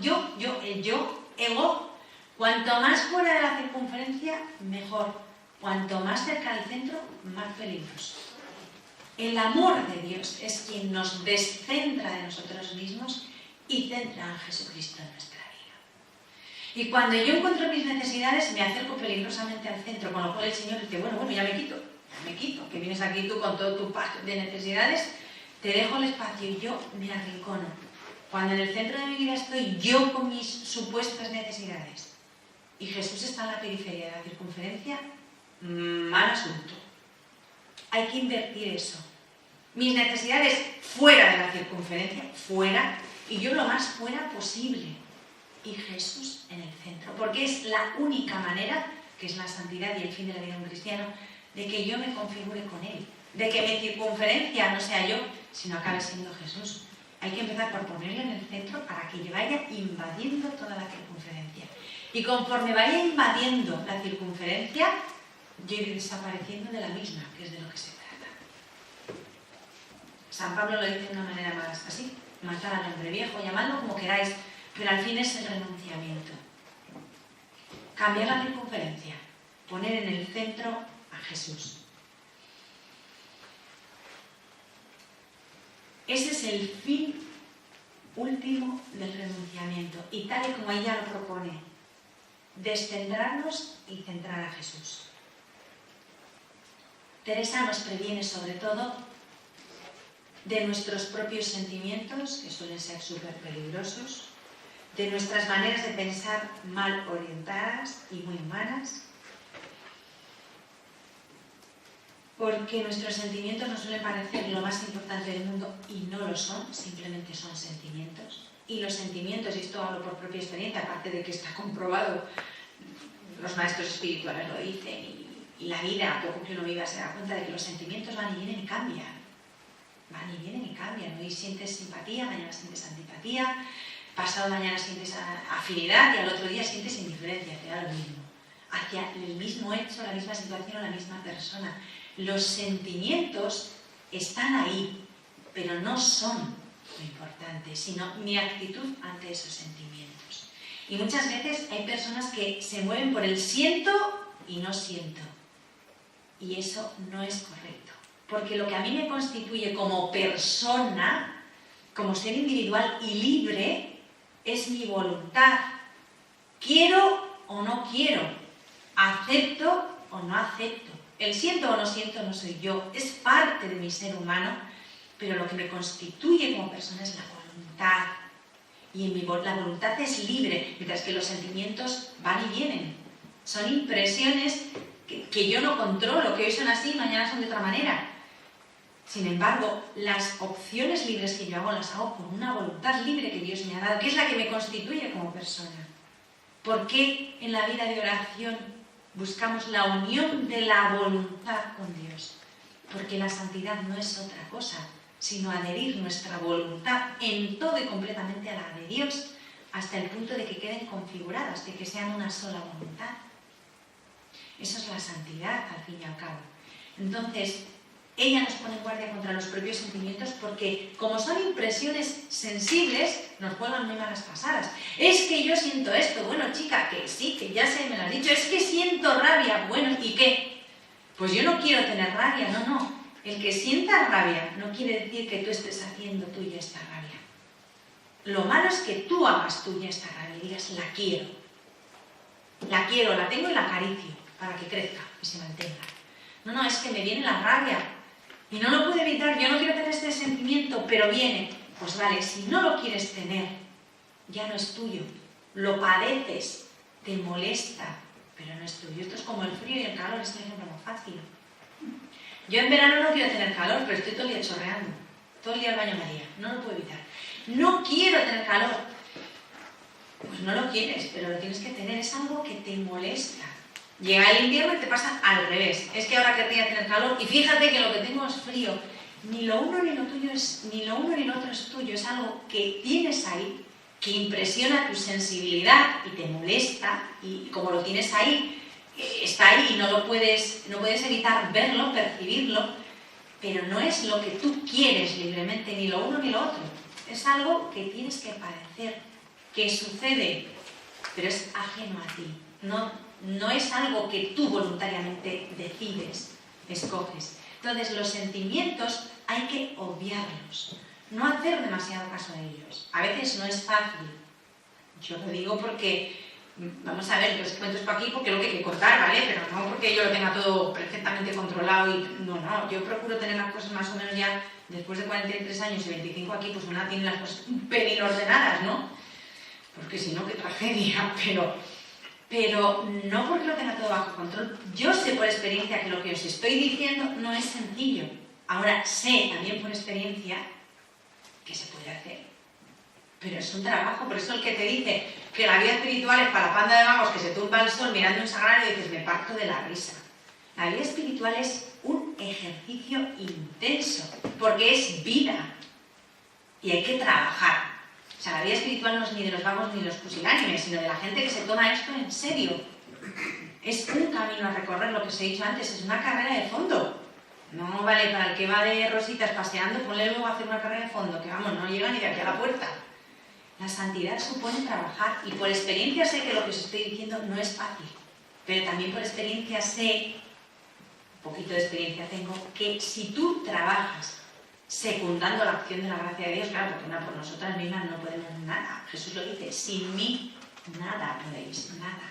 más fuera de la circunferencia, mejor. Cuanto más cerca del centro, más peligroso. El amor de Dios es quien nos descentra de nosotros mismos y centra a Jesucristo en nuestra vida. Y cuando yo encuentro mis necesidades, me acerco peligrosamente al centro, con lo cual el Señor dice, bueno, ya me quito, que vienes aquí tú con todo tu pack de necesidades, te dejo el espacio y yo me arrincono. Cuando en el centro de mi vida estoy yo con mis supuestas necesidades y Jesús está en la periferia de la circunferencia, mal asunto. Hay que invertir eso. Mis necesidades fuera de la circunferencia, fuera, y yo lo más fuera posible. Y Jesús en el centro, porque es la única manera, que es la santidad y el fin de la vida de un cristiano, de que yo me configure con Él, de que mi circunferencia no sea yo, sino acabe siendo Jesús. Hay que empezar por ponerle en el centro para que vaya invadiendo toda la circunferencia. Y conforme vaya invadiendo la circunferencia, yo iré desapareciendo de la misma, que es de lo que se trata. San Pablo lo dice de una manera más así, matar al hombre viejo, llamadlo como queráis, pero al fin es el renunciamiento. Cambiar la circunferencia, poner en el centro a Jesús. Ese es el fin último del renunciamiento, y tal y como ella lo propone, descentrarnos y centrar a Jesús. Teresa nos previene sobre todo de nuestros propios sentimientos, que suelen ser súper peligrosos, de nuestras maneras de pensar mal orientadas y muy humanas, porque nuestros sentimientos nos suelen parecer lo más importante del mundo y no lo son, simplemente son sentimientos. Y los sentimientos, y esto hablo por propia experiencia, aparte de que está comprobado, los maestros espirituales lo dicen, y la vida, poco que uno viva, se da cuenta de que los sentimientos van y vienen y cambian. Van y vienen y cambian. Hoy sientes simpatía, mañana sientes antipatía, pasado mañana sientes afinidad y al otro día sientes indiferencia, te da lo mismo. Hacia el mismo hecho, la misma situación o la misma persona. Los sentimientos están ahí, pero no son. lo importante, sino mi actitud ante esos sentimientos. Y muchas veces hay personas que se mueven por el siento y no siento. Y eso no es correcto. Porque lo que a mí me constituye como persona, como ser individual y libre, es mi voluntad. Quiero o no quiero, acepto o no acepto. El siento o no siento no soy yo, es parte de mi ser humano, pero lo que me constituye como persona es la voluntad. Y la voluntad es libre, mientras que los sentimientos van y vienen. Son impresiones que yo no controlo, que hoy son así y mañana son de otra manera. Sin embargo, las opciones libres que yo hago las hago con una voluntad libre que Dios me ha dado, que es la que me constituye como persona. ¿Por qué en la vida de oración buscamos la unión de la voluntad con Dios? Porque la santidad no es otra cosa, sino adherir nuestra voluntad en todo y completamente a la de Dios, hasta el punto de que queden configuradas, de que sean una sola voluntad. Eso es la santidad, al fin y al cabo. Entonces, ella nos pone en guardia contra los propios sentimientos porque, como son impresiones sensibles, nos juegan muy malas pasadas. Es que yo siento esto. Bueno, chica, que sí, que ya sé, me lo has dicho. Es que siento rabia. Bueno, ¿y qué? Pues yo no quiero tener rabia. No. El que sienta rabia no quiere decir que tú estés haciendo tuya esta rabia. Lo malo es que tú hagas tuya esta rabia y digas, la quiero. La quiero, la tengo y la acaricio para que crezca y se mantenga. No, es que me viene la rabia. Y no lo puedo evitar, yo no quiero tener este sentimiento, pero viene. Pues vale, si no lo quieres tener, ya no es tuyo. Lo padeces, te molesta, pero no es tuyo. Esto es como el frío y el calor, es un ejemplo más fácil. Yo en verano no quiero tener calor, pero estoy todo el día chorreando. Todo el día al baño María, no lo puedo evitar. No quiero tener calor. Pues no lo quieres, pero lo tienes que tener, es algo que te molesta. Llega el invierno y te pasa al revés. Es que ahora querría tener calor y fíjate que lo que tengo es frío. Ni lo uno ni lo tuyo ni lo uno ni lo otro es tuyo. Es algo que tienes ahí, que impresiona tu sensibilidad y te molesta. Y como lo tienes ahí, está ahí y no puedes evitar verlo, percibirlo. Pero no es lo que tú quieres libremente, ni lo uno ni lo otro. Es algo que tienes que padecer, que sucede, pero es ajeno a ti. No es algo que tú voluntariamente decides, escoges. Entonces, los sentimientos hay que obviarlos, no hacer demasiado caso a ellos. A veces no es fácil. Yo lo digo porque, vamos a ver, los cuento esto aquí porque lo que hay que cortar, ¿vale? Pero no porque yo lo tenga todo perfectamente controlado y no. Yo procuro tener las cosas más o menos ya, después de 43 años y 25 aquí, pues una tiene las cosas un pelín ordenadas, ¿no? Porque si no, qué tragedia, pero no porque lo tenga todo bajo control. Yo sé por experiencia que lo que os estoy diciendo no es sencillo. Ahora sé también por experiencia que se puede hacer. Pero es un trabajo, por eso el que te dice que la vida espiritual es para la panda de vagos que se tumba al sol mirando un sagrario y dices, me parto de la risa. La vida espiritual es un ejercicio intenso, porque es vida. Y hay que trabajar. O sea, la vida espiritual no es ni de los vagos ni de los pusilánimes, sino de la gente que se toma esto en serio. Es un camino a recorrer, lo que os he dicho antes, es una carrera de fondo. No vale para el que va de rositas paseando, ponle luego a hacer una carrera de fondo, que vamos, no llega ni de aquí a la puerta. La santidad supone trabajar, y por experiencia sé que lo que os estoy diciendo no es fácil, pero también por experiencia sé, un poquito de experiencia tengo, que si tú trabajas secundando la acción de la gracia de Dios, claro, porque por nosotras mismas no podemos nada. Jesús lo dice, sin mí nada podéis, nada.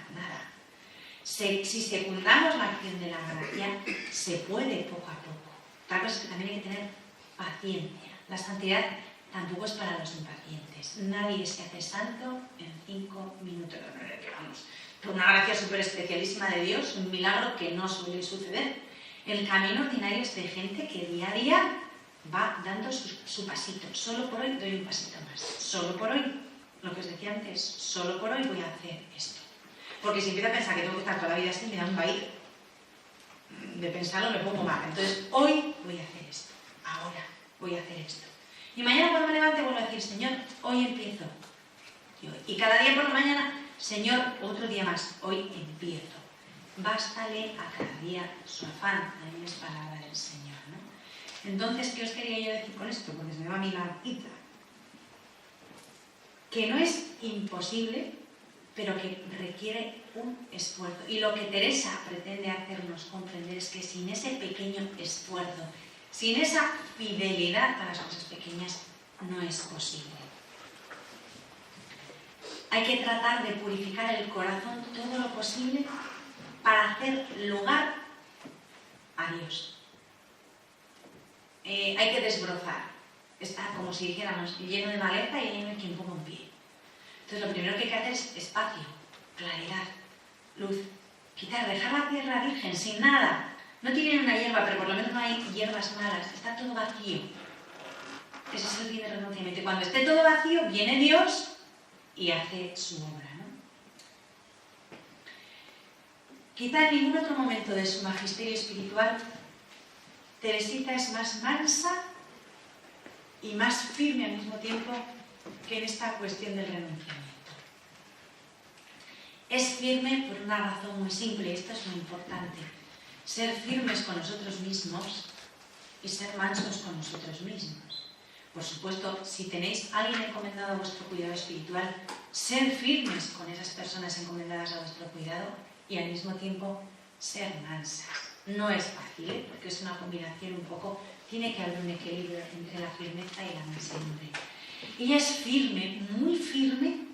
Si secundamos la acción de la gracia, se puede poco a poco. Otra cosa es que también hay que tener paciencia. La santidad tampoco es para los impacientes. Nadie se hace santo en 5 minutos. Vamos, por una gracia súper especialísima de Dios, un milagro que no suele suceder. El camino ordinario es de gente que día a día va dando su pasito. Solo por hoy doy un pasito más. Solo por hoy, lo que os decía antes, solo por hoy voy a hacer esto. Porque si empiezo a pensar que tengo que estar toda la vida así, me da un vaído. De pensarlo me pongo mal. Entonces, hoy voy a hacer esto. Ahora voy a hacer esto. Y mañana cuando me levante vuelvo a decir, Señor, hoy empiezo. Y cada día por la mañana, Señor, otro día más, hoy empiezo. Bástale a cada día su afán. Ahí es palabra del Señor, ¿no? Entonces, ¿qué os quería yo decir con esto? Porque se me va a mí la cita. que no es imposible, pero que requiere un esfuerzo. Y lo que Teresa pretende hacernos comprender es que sin ese pequeño esfuerzo, sin esa fidelidad a las cosas pequeñas, no es posible. Hay que tratar de purificar el corazón todo lo posible para hacer lugar a Dios. Hay que desbrozar. Está como si dijéramos lleno de maleza y no hay quien ponga un pie. Entonces lo primero que hay que hacer es espacio, claridad, luz. Quitar, dejar la tierra virgen, sin nada. No tienen una hierba, pero por lo menos no hay hierbas malas. Está todo vacío. Ese es el fin de renunciamiento. Cuando esté todo vacío, viene Dios y hace su obra, ¿no? Quizá en ningún otro momento de su magisterio espiritual, Teresita es más mansa y más firme al mismo tiempo que en esta cuestión del renunciamiento. Es firme por una razón muy simple, y esto es lo importante: ser firmes con nosotros mismos y ser mansos con nosotros mismos. Por supuesto, si tenéis a alguien encomendado a vuestro cuidado espiritual, ser firmes con esas personas encomendadas a vuestro cuidado y al mismo tiempo ser mansas. No es fácil, porque es una combinación un poco, tiene que haber un equilibrio entre la firmeza y la mansedumbre. Ella es firme, muy firme,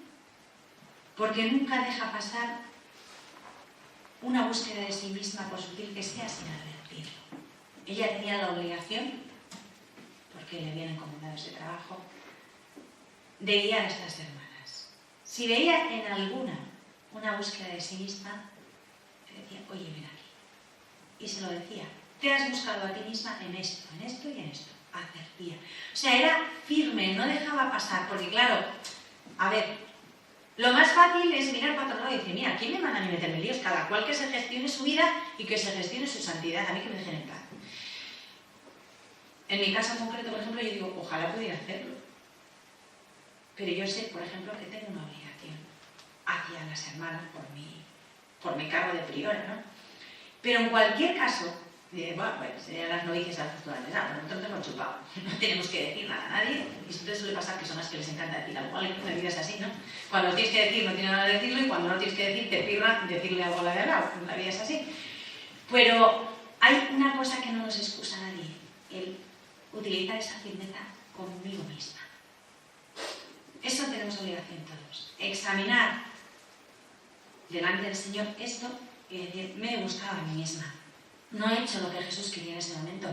porque nunca deja pasar una búsqueda de sí misma, por sutil que sea, sin advertirlo. Ella tenía la obligación, porque le habían encomendado ese trabajo, de guiar a estas hermanas. Si veía en alguna una búsqueda de sí misma, le decía: oye, ven aquí. Y se lo decía: te has buscado a ti misma en esto y en esto. Advertía. O sea, era firme, no dejaba pasar, porque claro, a ver, lo más fácil es mirar para otro lado y decir: mira, ¿quién me manda a mí meterme en líos? Cada cual que se gestione su vida y que se gestione su santidad, a mí que me dejen en paz. En mi caso concreto, por ejemplo, yo digo: ojalá pudiera hacerlo. Pero yo sé, por ejemplo, que tengo una obligación hacia las hermanas por mi cargo de priora, ¿no? Pero en cualquier caso, bueno, pues serían las novicias a las postulares, pero nosotros hemos chupado, no tenemos que decir nada a nadie, y siempre suele pasar que son las que les encanta decir algo. La vida es así, ¿no? Cuando lo tienes que decir no tienes nada que decirlo, y cuando no tienes que decir te pirra decirle algo a la de al lado. La vida es así. Pero hay una cosa que no nos excusa a nadie: el utilizar esa firmeza conmigo misma. Eso tenemos obligación todos. Examinar delante del Señor esto y decir: me he buscado a mí misma. No he hecho lo que Jesús quería en ese momento.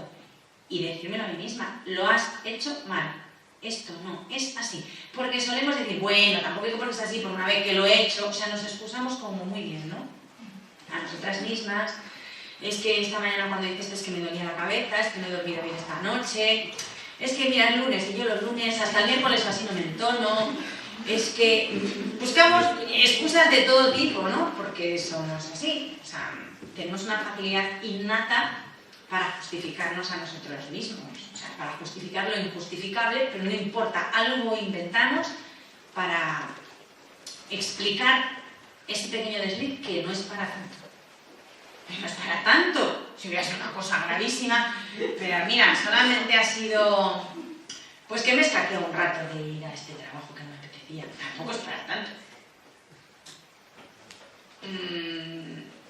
Y decírmelo a mí misma: lo has hecho mal. Esto no, es así. Porque solemos decir: bueno, tampoco digo porque es así, por una vez que lo he hecho. O sea, nos excusamos como muy bien, ¿no? A nosotras mismas. Es que esta mañana cuando dices es que me dolía la cabeza, es que no he dormido bien esta noche. Es que mira, el lunes, y yo los lunes, hasta el miércoles así no me entono. Es que buscamos excusas de todo tipo, ¿no? Porque somos así. O sea, tenemos una facilidad innata para justificarnos a nosotros mismos. O sea, para justificar lo injustificable, pero no importa, algo inventamos para explicar ese pequeño desliz que no es para tanto. No es para tanto, si hubiera sido una cosa gravísima, pero mira, solamente ha sido, pues que me escaqueó un rato de ir a este trabajo que no me apetecía. Tampoco es para tanto.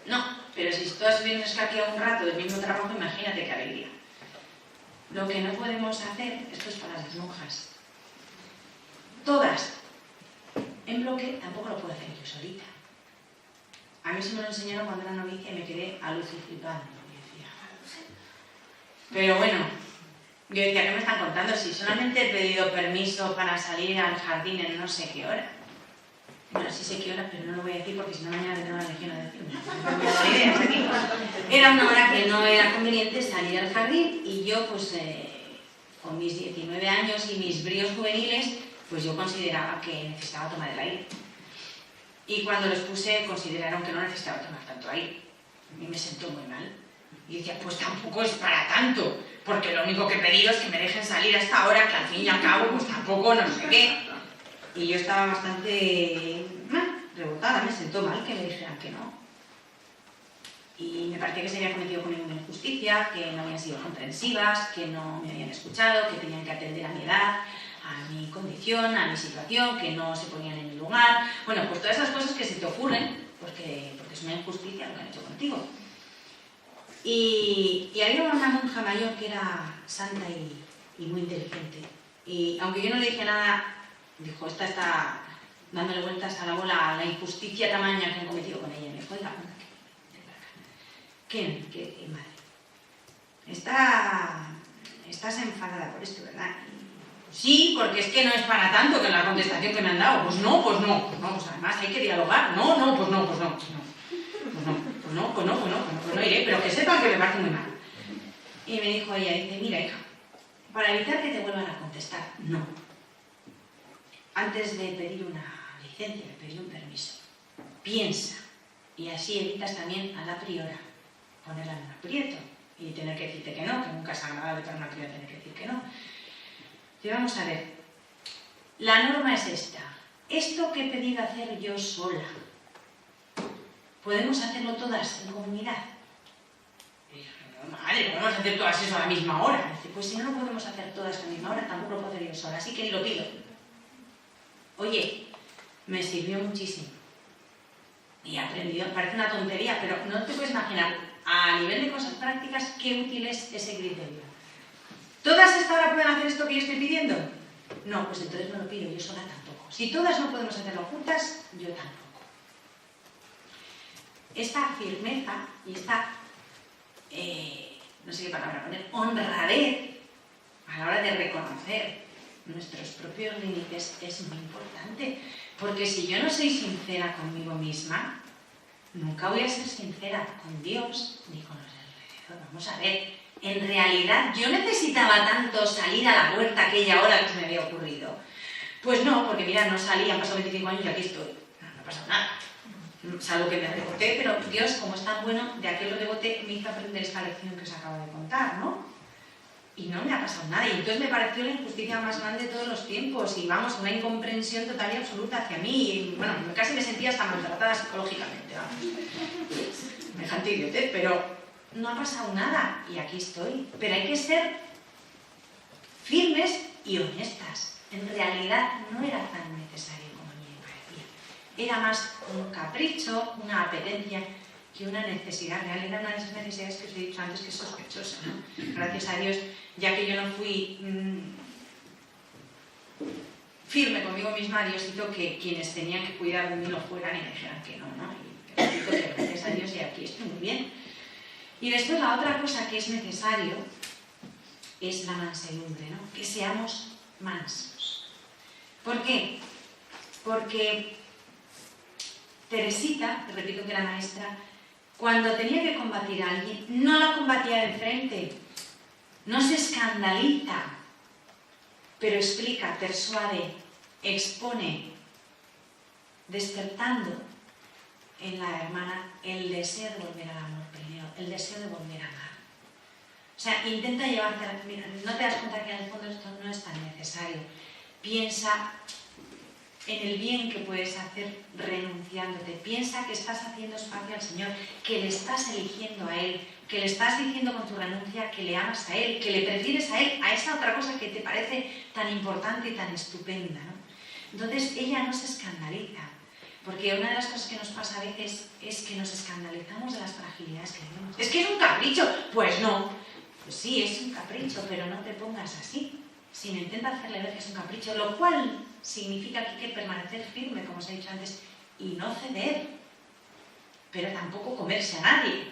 No, pero si todas hubieran escaqueado un rato del mismo trabajo, imagínate qué alegría. Lo que no podemos hacer, esto es para las monjas, todas, en bloque, tampoco lo puedo hacer yo solita. A mí se me lo enseñaron cuando era novicia y me quedé alucinando. Pero bueno, yo decía: ¿qué me están contando? Si solamente he pedido permiso para salir al jardín en no sé qué hora. Bueno, sí sé qué hora, pero no lo voy a decir porque si no mañana tendré una legión a decirme. Era una hora que no era conveniente salir al jardín y yo, pues, con mis 19 años y mis bríos juveniles, pues yo consideraba que necesitaba tomar el aire. Y cuando los puse, consideraron que no necesitaba tomar tanto aire. A mí me sentó muy mal. Y decía: pues tampoco es para tanto, porque lo único que he pedido es que me dejen salir a esta hora, que al fin y al cabo, pues tampoco no sé qué. Y yo estaba bastante rebotada, me sentó mal que me dijeran que no. Y me parecía que se había cometido conmigo una injusticia, que no habían sido comprensivas, que no me habían escuchado, que tenían que atender a mi edad, a mi condición, a mi situación, que no se ponían en mi lugar. Bueno, pues todas esas cosas que se te ocurren, porque es una injusticia lo que han hecho contigo. Y había una monja mayor que era santa y muy inteligente. Y aunque yo no le dije nada, dijo, esta está dándole vueltas a la bola a la injusticia tamaña que han cometido con ella. Y me dijo, oiga, ¿qué madre? Estás enfadada por esto, ¿verdad? Sí, porque es que no es para tanto que la contestación que me han dado. Pues no, pues además hay que dialogar. Pues no iré, pero que sepan que me parece muy mal. Y me dijo ella, dice, mira hija, para evitar que te vuelvan a contestar, no. Antes de pedir una licencia, de pedir un permiso, piensa, y así evitas también a la priora ponerla en un aprieto y tener que decirte que no, que nunca es agradable para una priora tener que decir que no. Y vamos a ver, la norma es esta, esto que he pedido hacer yo sola, ¿podemos hacerlo todas en comunidad? Madre, podemos hacer todas eso a la misma hora. Dice, pues si no lo podemos hacer todas a la misma hora, tampoco lo puedo hacer yo sola, así que ni lo pido. Oye, me sirvió muchísimo. Y he aprendido, parece una tontería, pero no te puedes imaginar, a nivel de cosas prácticas, qué útil es ese criterio. ¿Todas esta hora pueden hacer esto que yo estoy pidiendo? No, pues entonces no lo pido, yo sola tampoco. Si todas no podemos hacerlo juntas, yo tampoco. Esta firmeza y esta, no sé qué palabra poner, honradez a la hora de reconocer nuestros propios límites es muy importante. Porque si yo no soy sincera conmigo misma, nunca voy a ser sincera con Dios ni con los alrededor. Vamos a ver, en realidad yo necesitaba tanto salir a la puerta aquella hora que se me había ocurrido. Pues no, porque mira, no salí, han pasado 25 años y aquí estoy. No ha pasado nada. Salvo que me reboté, pero Dios, como es tan bueno, de aquel rebote me hizo aprender esta lección que os acabo de contar, ¿no? Y no me ha pasado nada. Y entonces me pareció la injusticia más grande de todos los tiempos. Y vamos, una incomprensión total y absoluta hacia mí. Y bueno, casi me sentía hasta maltratada psicológicamente, vamos. Semejante idiotez, pero no ha pasado nada. Y aquí estoy. Pero hay que ser firmes y honestas. En realidad no era tan necesario como a mí me parecía. Era más un capricho, una apetencia, que una necesidad real. Era una de esas necesidades que os he dicho antes que es sospechosa, ¿no? Gracias a Dios, ya que yo no fui firme conmigo misma, Dios hizo que quienes tenían que cuidar de mí lo fueran y me dijeran que no, ¿no? Y hizo que gracias a Dios y aquí estoy muy bien. Y después la otra cosa que es necesario es la mansedumbre, ¿no? Que seamos mansos. ¿Por qué? Porque Teresita, te repito que era maestra, cuando tenía que combatir a alguien, no la combatía de frente, no se escandaliza, pero explica, persuade, expone, despertando en la hermana el deseo de volver al amor primero, el deseo de volver a amar. O sea, intenta llevarte a la... Mira, no te das cuenta que en el fondo esto no es tan necesario. Piensa en el bien que puedes hacer renunciándote. Piensa que estás haciendo espacio al Señor, que le estás eligiendo a Él, que le estás diciendo con tu renuncia que le amas a Él, que le prefieres a Él, a esa otra cosa que te parece tan importante y tan estupenda, ¿no? Entonces ella no se escandaliza, porque una de las cosas que nos pasa a veces es que nos escandalizamos de las fragilidades que tenemos. Es que es un capricho. Pues no. Pues sí, es un capricho, pero no te pongas así, sino intenta hacerle ver que es un capricho, lo cual significa que hay que permanecer firme, como os he dicho antes, y no ceder, pero tampoco comerse a nadie,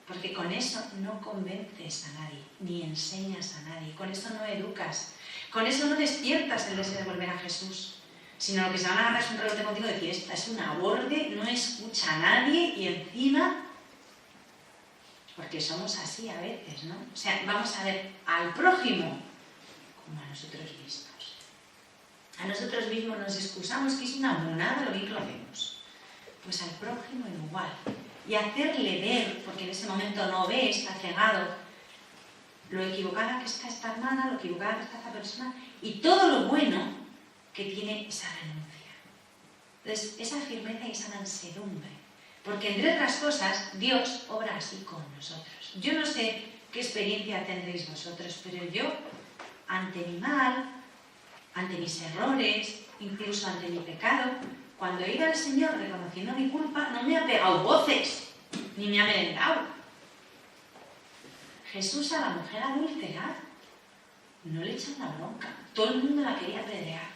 porque con eso no convences a nadie, ni enseñas a nadie, con eso no educas, con eso no despiertas el deseo de volver a Jesús, sino lo que se van a agarrar es un rebote contigo y decir, esta es una borde, no escucha a nadie y encima... Porque somos así a veces, ¿no? O sea, vamos a ver al prójimo como a nosotros mismos. A nosotros mismos nos excusamos que es una monada lo bien que lo hacemos. Pues al prójimo igual. Y hacerle ver, porque en ese momento no ve, está cegado, lo equivocada que está esta hermana, lo equivocada que está esta persona, y todo lo bueno que tiene esa renuncia. Entonces, esa firmeza y esa mansedumbre. Porque, entre otras cosas, Dios obra así con nosotros. Yo no sé qué experiencia tendréis vosotros, pero yo, ante mi mal, ante mis errores, incluso ante mi pecado. Cuando he ido al Señor reconociendo mi culpa, no me ha pegado voces, ni me ha merendado. Jesús a la mujer adúltera no le echa una bronca. Todo el mundo la quería apedrear.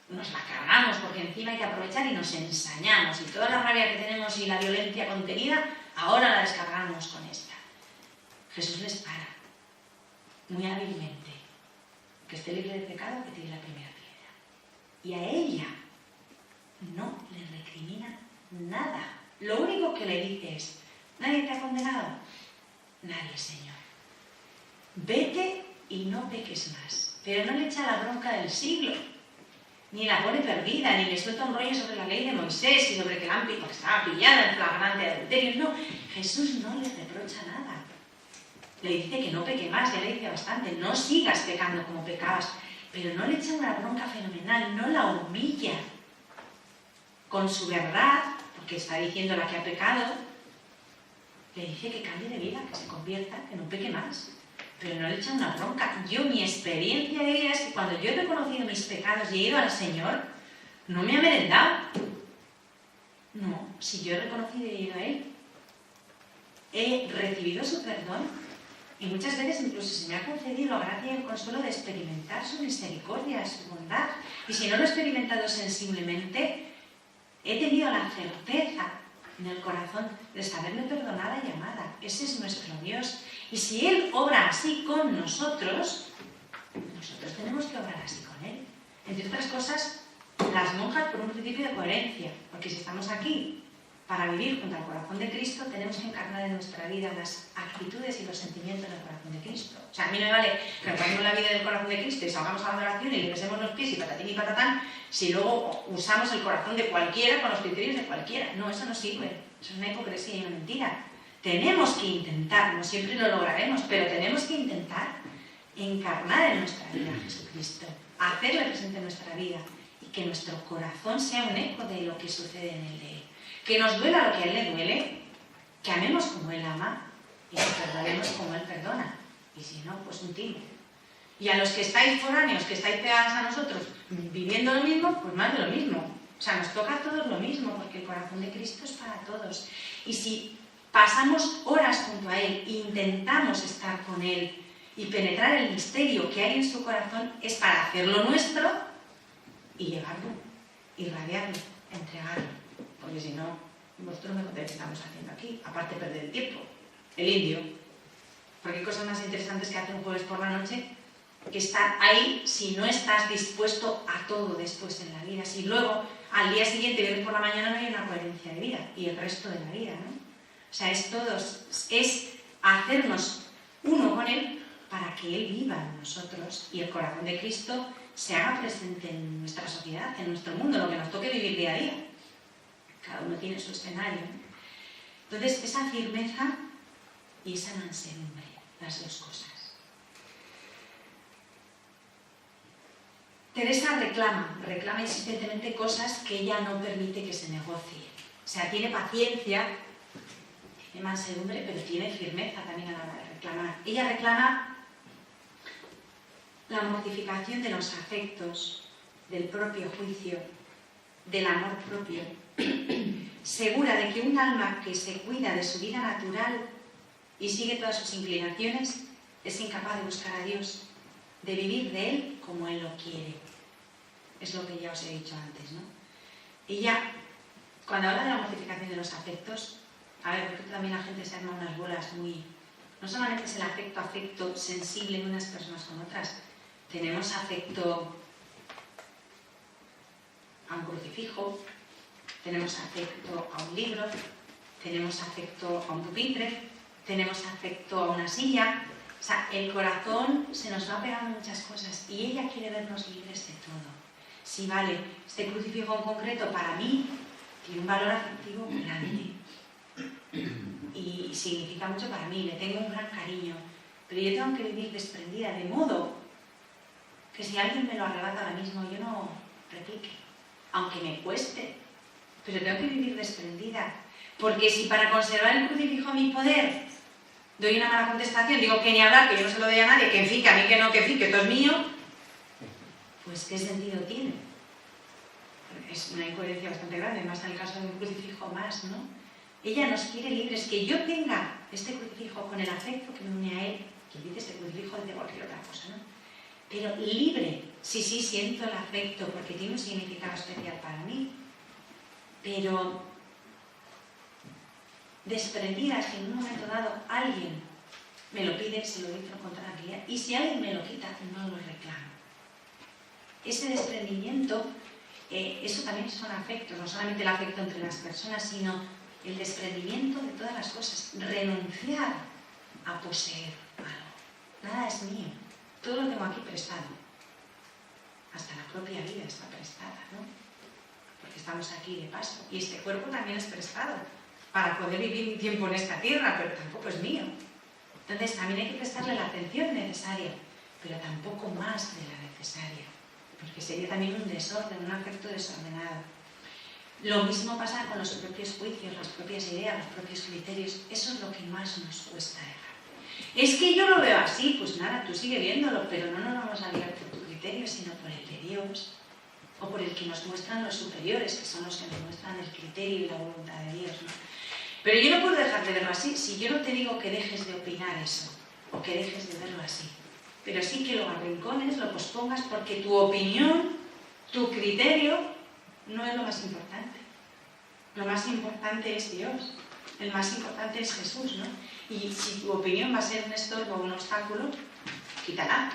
Nos la cargamos porque encima hay que aprovechar y nos ensañamos. Y toda la rabia que tenemos y la violencia contenida, ahora la descargamos con esta. Jesús les para, muy hábilmente. Que esté libre de pecado, que tire la primera piedra. Y a ella no le recrimina nada. Lo único que le dice es: ¿nadie te ha condenado? Nadie, Señor. Vete y no peques más. Pero no le echa la bronca del siglo, ni la pone perdida, ni le suelta un rollo sobre la ley de Moisés y sobre que la porque estaba pillada en flagrante adulterio. No, Jesús no le reprocha nada. Le dice que no peque más, ya le dice bastante, no sigas pecando como pecabas, pero no le echa una bronca fenomenal, no la humilla con su verdad, porque está diciendo la que ha pecado, le dice que cambie de vida, que se convierta, que no peque más, pero no le echa una bronca. Mi experiencia de vida es que cuando yo he reconocido mis pecados y he ido al Señor, no me ha merendado. No, si yo he reconocido y he ido a Él, he recibido su perdón. Y muchas veces incluso se me ha concedido la gracia y el consuelo de experimentar su misericordia, su bondad. Y si no lo he experimentado sensiblemente, he tenido la certeza en el corazón de saberme perdonada y amada. Ese es nuestro Dios. Y si Él obra así con nosotros, nosotros tenemos que obrar así con Él. Entre otras cosas, las monjas por un principio de coherencia. Porque si estamos aquí para vivir junto al corazón de Cristo, tenemos que encarnar en nuestra vida las actitudes y los sentimientos del corazón de Cristo. O sea, a mí no me vale que encarnemos la vida del corazón de Cristo y salgamos a la adoración y le besemos los pies y patatín y patatán, si luego usamos el corazón de cualquiera con los criterios de cualquiera. No, eso no sirve. Eso es una hipocresía y una mentira. Tenemos que intentar, no siempre lo lograremos, pero tenemos que intentar encarnar en nuestra vida a Jesucristo, hacerle presente en nuestra vida y que nuestro corazón sea un eco de lo que sucede en el de Él. Que nos duela lo que a Él le duele, que amemos como Él ama y que perdonemos como Él perdona. Y si no, pues un timo. Y a los que estáis foráneos, que estáis pegados a nosotros, viviendo lo mismo, pues más de lo mismo. O sea, nos toca a todos lo mismo, porque el corazón de Cristo es para todos. Y si pasamos horas junto a Él, intentamos estar con Él y penetrar el misterio que hay en su corazón, es para hacerlo nuestro y llevarlo, irradiarlo, entregarlo. Porque si no, vosotros no contáis qué estamos haciendo aquí, aparte de perder el tiempo. El indio. Porque hay cosas más interesantes que hacer un jueves por la noche que estar ahí si no estás dispuesto a todo después en la vida. Si luego, al día siguiente, viernes por la mañana, no hay una coherencia de vida y el resto de la vida, ¿no? O sea, es hacernos uno con Él para que Él viva en nosotros y el corazón de Cristo se haga presente en nuestra sociedad, en nuestro mundo, lo que nos toque vivir día a día. Cada uno tiene su escenario. Entonces, esa firmeza y esa mansedumbre, las dos cosas. Teresa reclama insistentemente cosas que ella no permite que se negocien. O sea, tiene paciencia, tiene mansedumbre, pero tiene firmeza también a la hora de reclamar. Ella reclama la mortificación de los afectos, del propio juicio, del amor propio, segura de que un alma que se cuida de su vida natural y sigue todas sus inclinaciones es incapaz de buscar a Dios, de vivir de Él como Él lo quiere. Es lo que ya os he dicho antes, ¿no? Ella, cuando habla de la mortificación de los afectos, a ver, porque también la gente se arma unas bolas muy... No solamente es el afecto sensible de unas personas con otras, tenemos afecto a un crucifijo, tenemos afecto a un libro, tenemos afecto a un pupitre, tenemos afecto a una silla. O sea, el corazón se nos va pegando muchas cosas y ella quiere vernos libres de todo. Sí, vale, este crucifijo en concreto para mí tiene un valor afectivo muy grande y significa mucho para mí, le tengo un gran cariño, pero yo tengo que vivir desprendida, de modo que si alguien me lo arrebata ahora mismo, yo no replique, aunque me cueste, pero tengo que vivir desprendida, porque si para conservar el crucifijo a mi poder doy una mala contestación, digo que ni hablar, que yo no se lo doy a nadie, que en fin, que a mí que no, que en fin, que todo es mío, pues ¿qué sentido tiene? Es una incoherencia bastante grande, más en el caso de un crucifijo más, ¿no? Ella nos quiere libres, que yo tenga este crucifijo con el afecto que me une a él, quien dice este crucifijo dice cualquier otra cosa, ¿no? Pero libre, sí, siento el afecto porque tiene un significado especial para mí, pero desprendida, si en un momento dado alguien me lo pide, se lo doy con tranquilidad, y si alguien me lo quita, no lo reclamo. Ese desprendimiento, eso también son afectos, no solamente el afecto entre las personas, sino el desprendimiento de todas las cosas, renunciar a poseer algo. Nada es mío, todo lo tengo aquí prestado. Hasta la propia vida está prestada, ¿no? Porque estamos aquí de paso. Y este cuerpo también es prestado para poder vivir un tiempo en esta tierra, pero tampoco es mío. Entonces también hay que prestarle la atención necesaria, pero tampoco más de la necesaria, porque sería también un desorden, un afecto desordenado. Lo mismo pasa con los propios juicios, las propias ideas, los propios criterios. Eso es lo que más nos cuesta dejar. Es que yo lo veo así, pues nada, tú sigue viéndolo, pero no nos vamos a guiar por tu criterio, sino por el de Dios, o por el que nos muestran los superiores, que son los que nos muestran el criterio y la voluntad de Dios, ¿no? Pero yo no puedo dejar de verlo así, si yo no te digo que dejes de opinar eso, o que dejes de verlo así, pero sí que lo arrincones, lo pospongas, porque tu opinión, tu criterio, no es lo más importante. Lo más importante es Dios, el más importante es Jesús, ¿no? Y si tu opinión va a ser un estorbo o un obstáculo, quítala.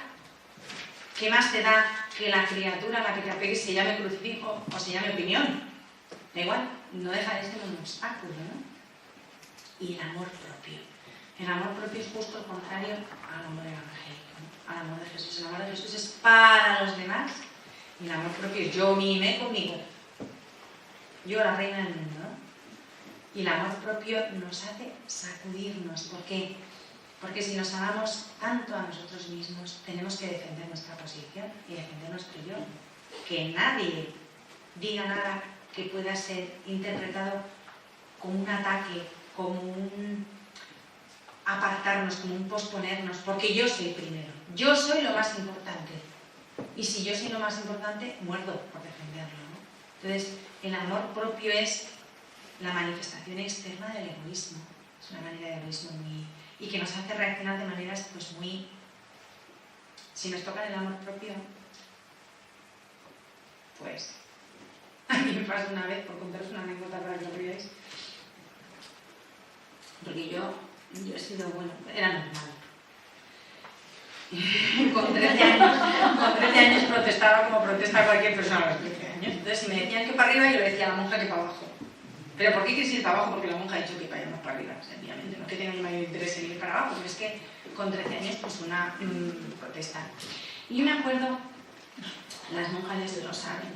¿Qué más te da que la criatura a la que te apegues se llame crucifijo o se llame opinión? Da igual, no deja de ser un obstáculo, ¿no? Y el amor propio. El amor propio es justo lo contrario al amor evangélico, ¿no? Al amor de Jesús. El amor de Jesús es para los demás y el amor propio es yo, mi, me, conmigo. Yo, la reina del mundo, ¿no? Y el amor propio nos hace sacudirnos. ¿Por qué? Porque si nos amamos tanto a nosotros mismos, tenemos que defender nuestra posición y defender nuestro yo. Que nadie diga nada que pueda ser interpretado como un ataque, como un apartarnos, como un posponernos, porque yo soy primero. Yo soy lo más importante. Y si yo soy lo más importante, muerdo por defenderlo, ¿no? Entonces, el amor propio es la manifestación externa del egoísmo. Es una manera de egoísmo muy... y que nos hace reaccionar de maneras pues muy... Si nos toca el amor propio, pues... A mí me pasó una vez, por contaros una anécdota para que lo veáis, porque yo he sido, bueno, era normal. Con 13 años protestaba como protesta cualquier persona a los 13 años. Entonces, si me decían que para arriba, yo le decía a la monja que para abajo. ¿Pero por qué quieres ir para abajo? Porque la monja ha dicho que vayamos para arriba, sencillamente. No que tenga ni mayor interés en ir para abajo, pero es que con 13 años, pues una protesta. Y yo me acuerdo, las monjas lo saben,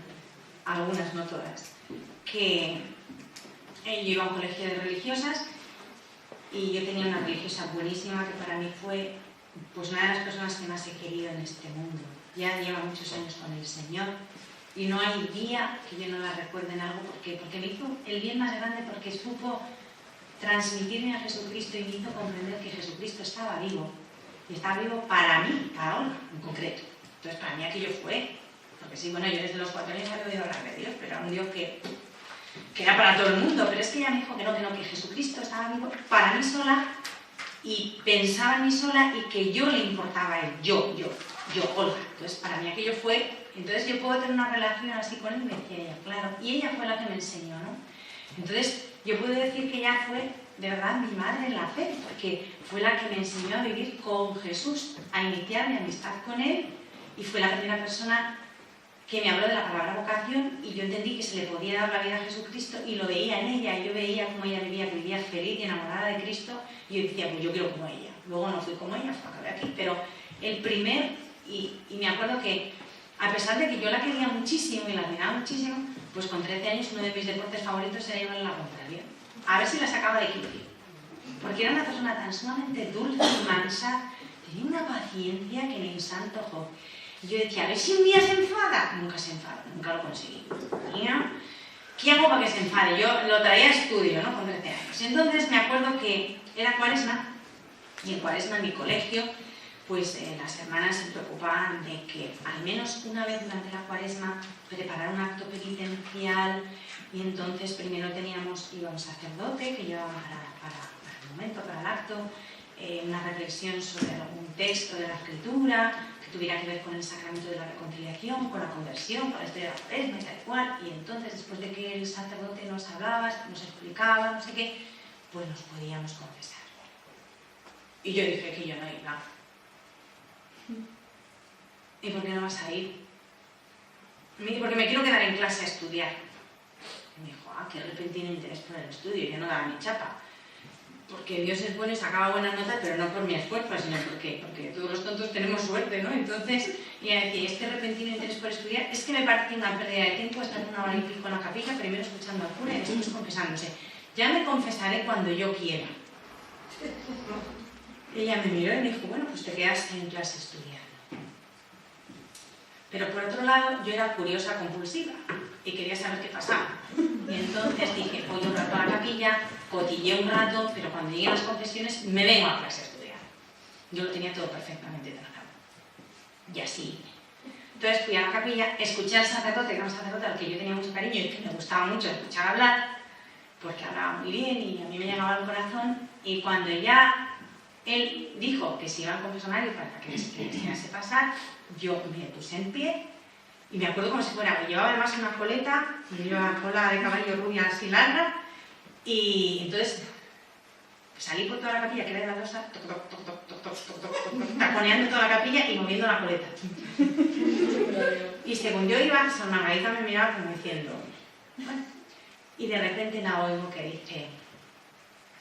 algunas, no todas, que yo iba a un colegio de religiosas y yo tenía una religiosa buenísima que para mí fue pues una de las personas que más he querido en este mundo. Ya lleva muchos años con el Señor y no hay día que yo no la recuerde en algo porque me hizo el bien más grande, porque supo transmitirme a Jesucristo y me hizo comprender que Jesucristo estaba vivo y estaba vivo para mí, para Olga en concreto. Entonces para mí aquello fue, porque sí, bueno, yo desde los 4 años había oído hablar de Dios, pero era un Dios que era para todo el mundo, pero es que ella me dijo que Jesucristo estaba vivo para mí sola y pensaba en mí sola y que yo le importaba a él, yo, Olga. Entonces para mí aquello fue, entonces yo puedo tener una relación así con él, me decía ella, claro, y ella fue la que me enseñó, ¿no? Entonces yo puedo decir que ella fue de verdad mi madre en la fe, porque fue la que me enseñó a vivir con Jesús, a iniciar mi amistad con él, y fue la primera persona que me habló de la palabra vocación y yo entendí que se le podía dar la vida a Jesucristo y lo veía en ella, y yo veía cómo ella vivía feliz y enamorada de Cristo, y yo decía, pues yo quiero como ella. Luego no fui como ella, acabé aquí, pero el primer, y me acuerdo que a pesar de que yo la quería muchísimo y la admiraba muchísimo, pues con 13 años uno de mis deportes favoritos era llevarla a la contraria. A ver si la sacaba de equilibrio. Porque era una persona tan sumamente dulce y mansa, tenía una paciencia que ni un santo Job. Y yo decía, a ver si un día se enfada. Nunca se enfada, nunca lo conseguí. ¿Qué hago para que se enfade? Yo lo traía a estudio, ¿no? Con 13 años. Y entonces me acuerdo que era Cuaresma, y en Cuaresma en mi colegio, pues las hermanas se preocupaban de que al menos una vez durante la Cuaresma preparar un acto penitencial, y entonces primero iba un sacerdote que llevaba para el momento, para el acto, una reflexión sobre algún texto de la Escritura que tuviera que ver con el sacramento de la reconciliación, con la conversión, con la historia de la Cuaresma y tal y cual, y entonces después de que el sacerdote nos hablaba, nos explicaba, no sé qué, pues nos podíamos confesar. Y yo dije que yo no iba. ¿Y por qué no vas a ir? Porque me quiero quedar en clase a estudiar. Y me dijo, qué repentino interés por el estudio, yo no daba mi chapa. Porque Dios es bueno y sacaba buenas notas, pero no por mi esfuerzo, sino porque todos los tontos tenemos suerte, ¿no? Entonces, y ella decía, este repentino interés por estudiar, es que me parece una pérdida de tiempo estar una hora y pico en la capilla, primero escuchando al cura y después confesándose. Ya me confesaré cuando yo quiera. Y ella me miró y me dijo, bueno, pues te quedas en clase estudiando. Pero por otro lado, yo era curiosa compulsiva y quería saber qué pasaba. Y entonces dije, voy un rato a la capilla, cotilleé un rato, pero cuando lleguen las confesiones me vengo a clase a estudiar. Yo lo tenía todo perfectamente trazado. Y así. Entonces fui a la capilla, escuché al sacerdote, que era un sacerdote al que yo tenía mucho cariño y que me gustaba mucho escuchar hablar, porque hablaba muy bien y a mí me llegaba al corazón. Y cuando ya él dijo que se iba al confesionario para que les enseñase pasar, yo me puse en pie y me acuerdo como si fuera, me llevaba además una coleta, una cola de caballo rubia así larga, y entonces salí por toda la capilla, que era de baldosa, taconeando toda la capilla y moviendo la coleta. Y según yo iba, San Margarita me miraba como diciendo, bueno, y de repente la oigo que dice,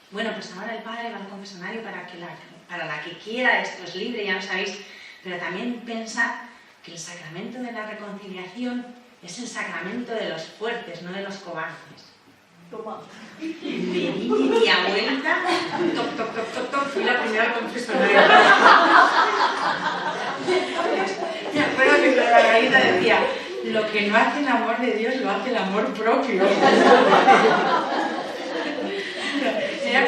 bueno, pues ahora el padre va al confesionario para la que quiera, esto es libre, ya lo sabéis, pero también pensad que el sacramento de la reconciliación es el sacramento de los fuertes, no de los cobardes. Toma. Me di media vuelta, toc, toc, toc, toc, toc, fui la primera al confesionario. Me acuerdo que la Margarita decía, lo que no hace el amor de Dios lo hace el amor propio.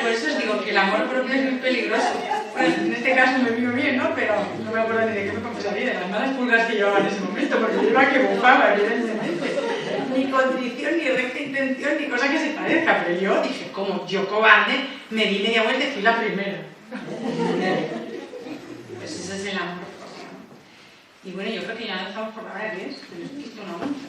Por eso os digo que el amor propio es muy peligroso. Bueno, en este caso me vino bien, ¿no? Pero no me acuerdo ni de qué me confesaría, de las malas pulgas que llevaba en ese momento, porque yo iba que bufaba, evidentemente. Ni contrición, ni recta intención, ni cosa que se parezca. Pero yo dije, como yo cobarde, me di media vuelta y fui la primera. Pues ese es el amor propio. Y bueno, yo creo que ya lo estamos por la hora de 10, pero es que esto no aguanta.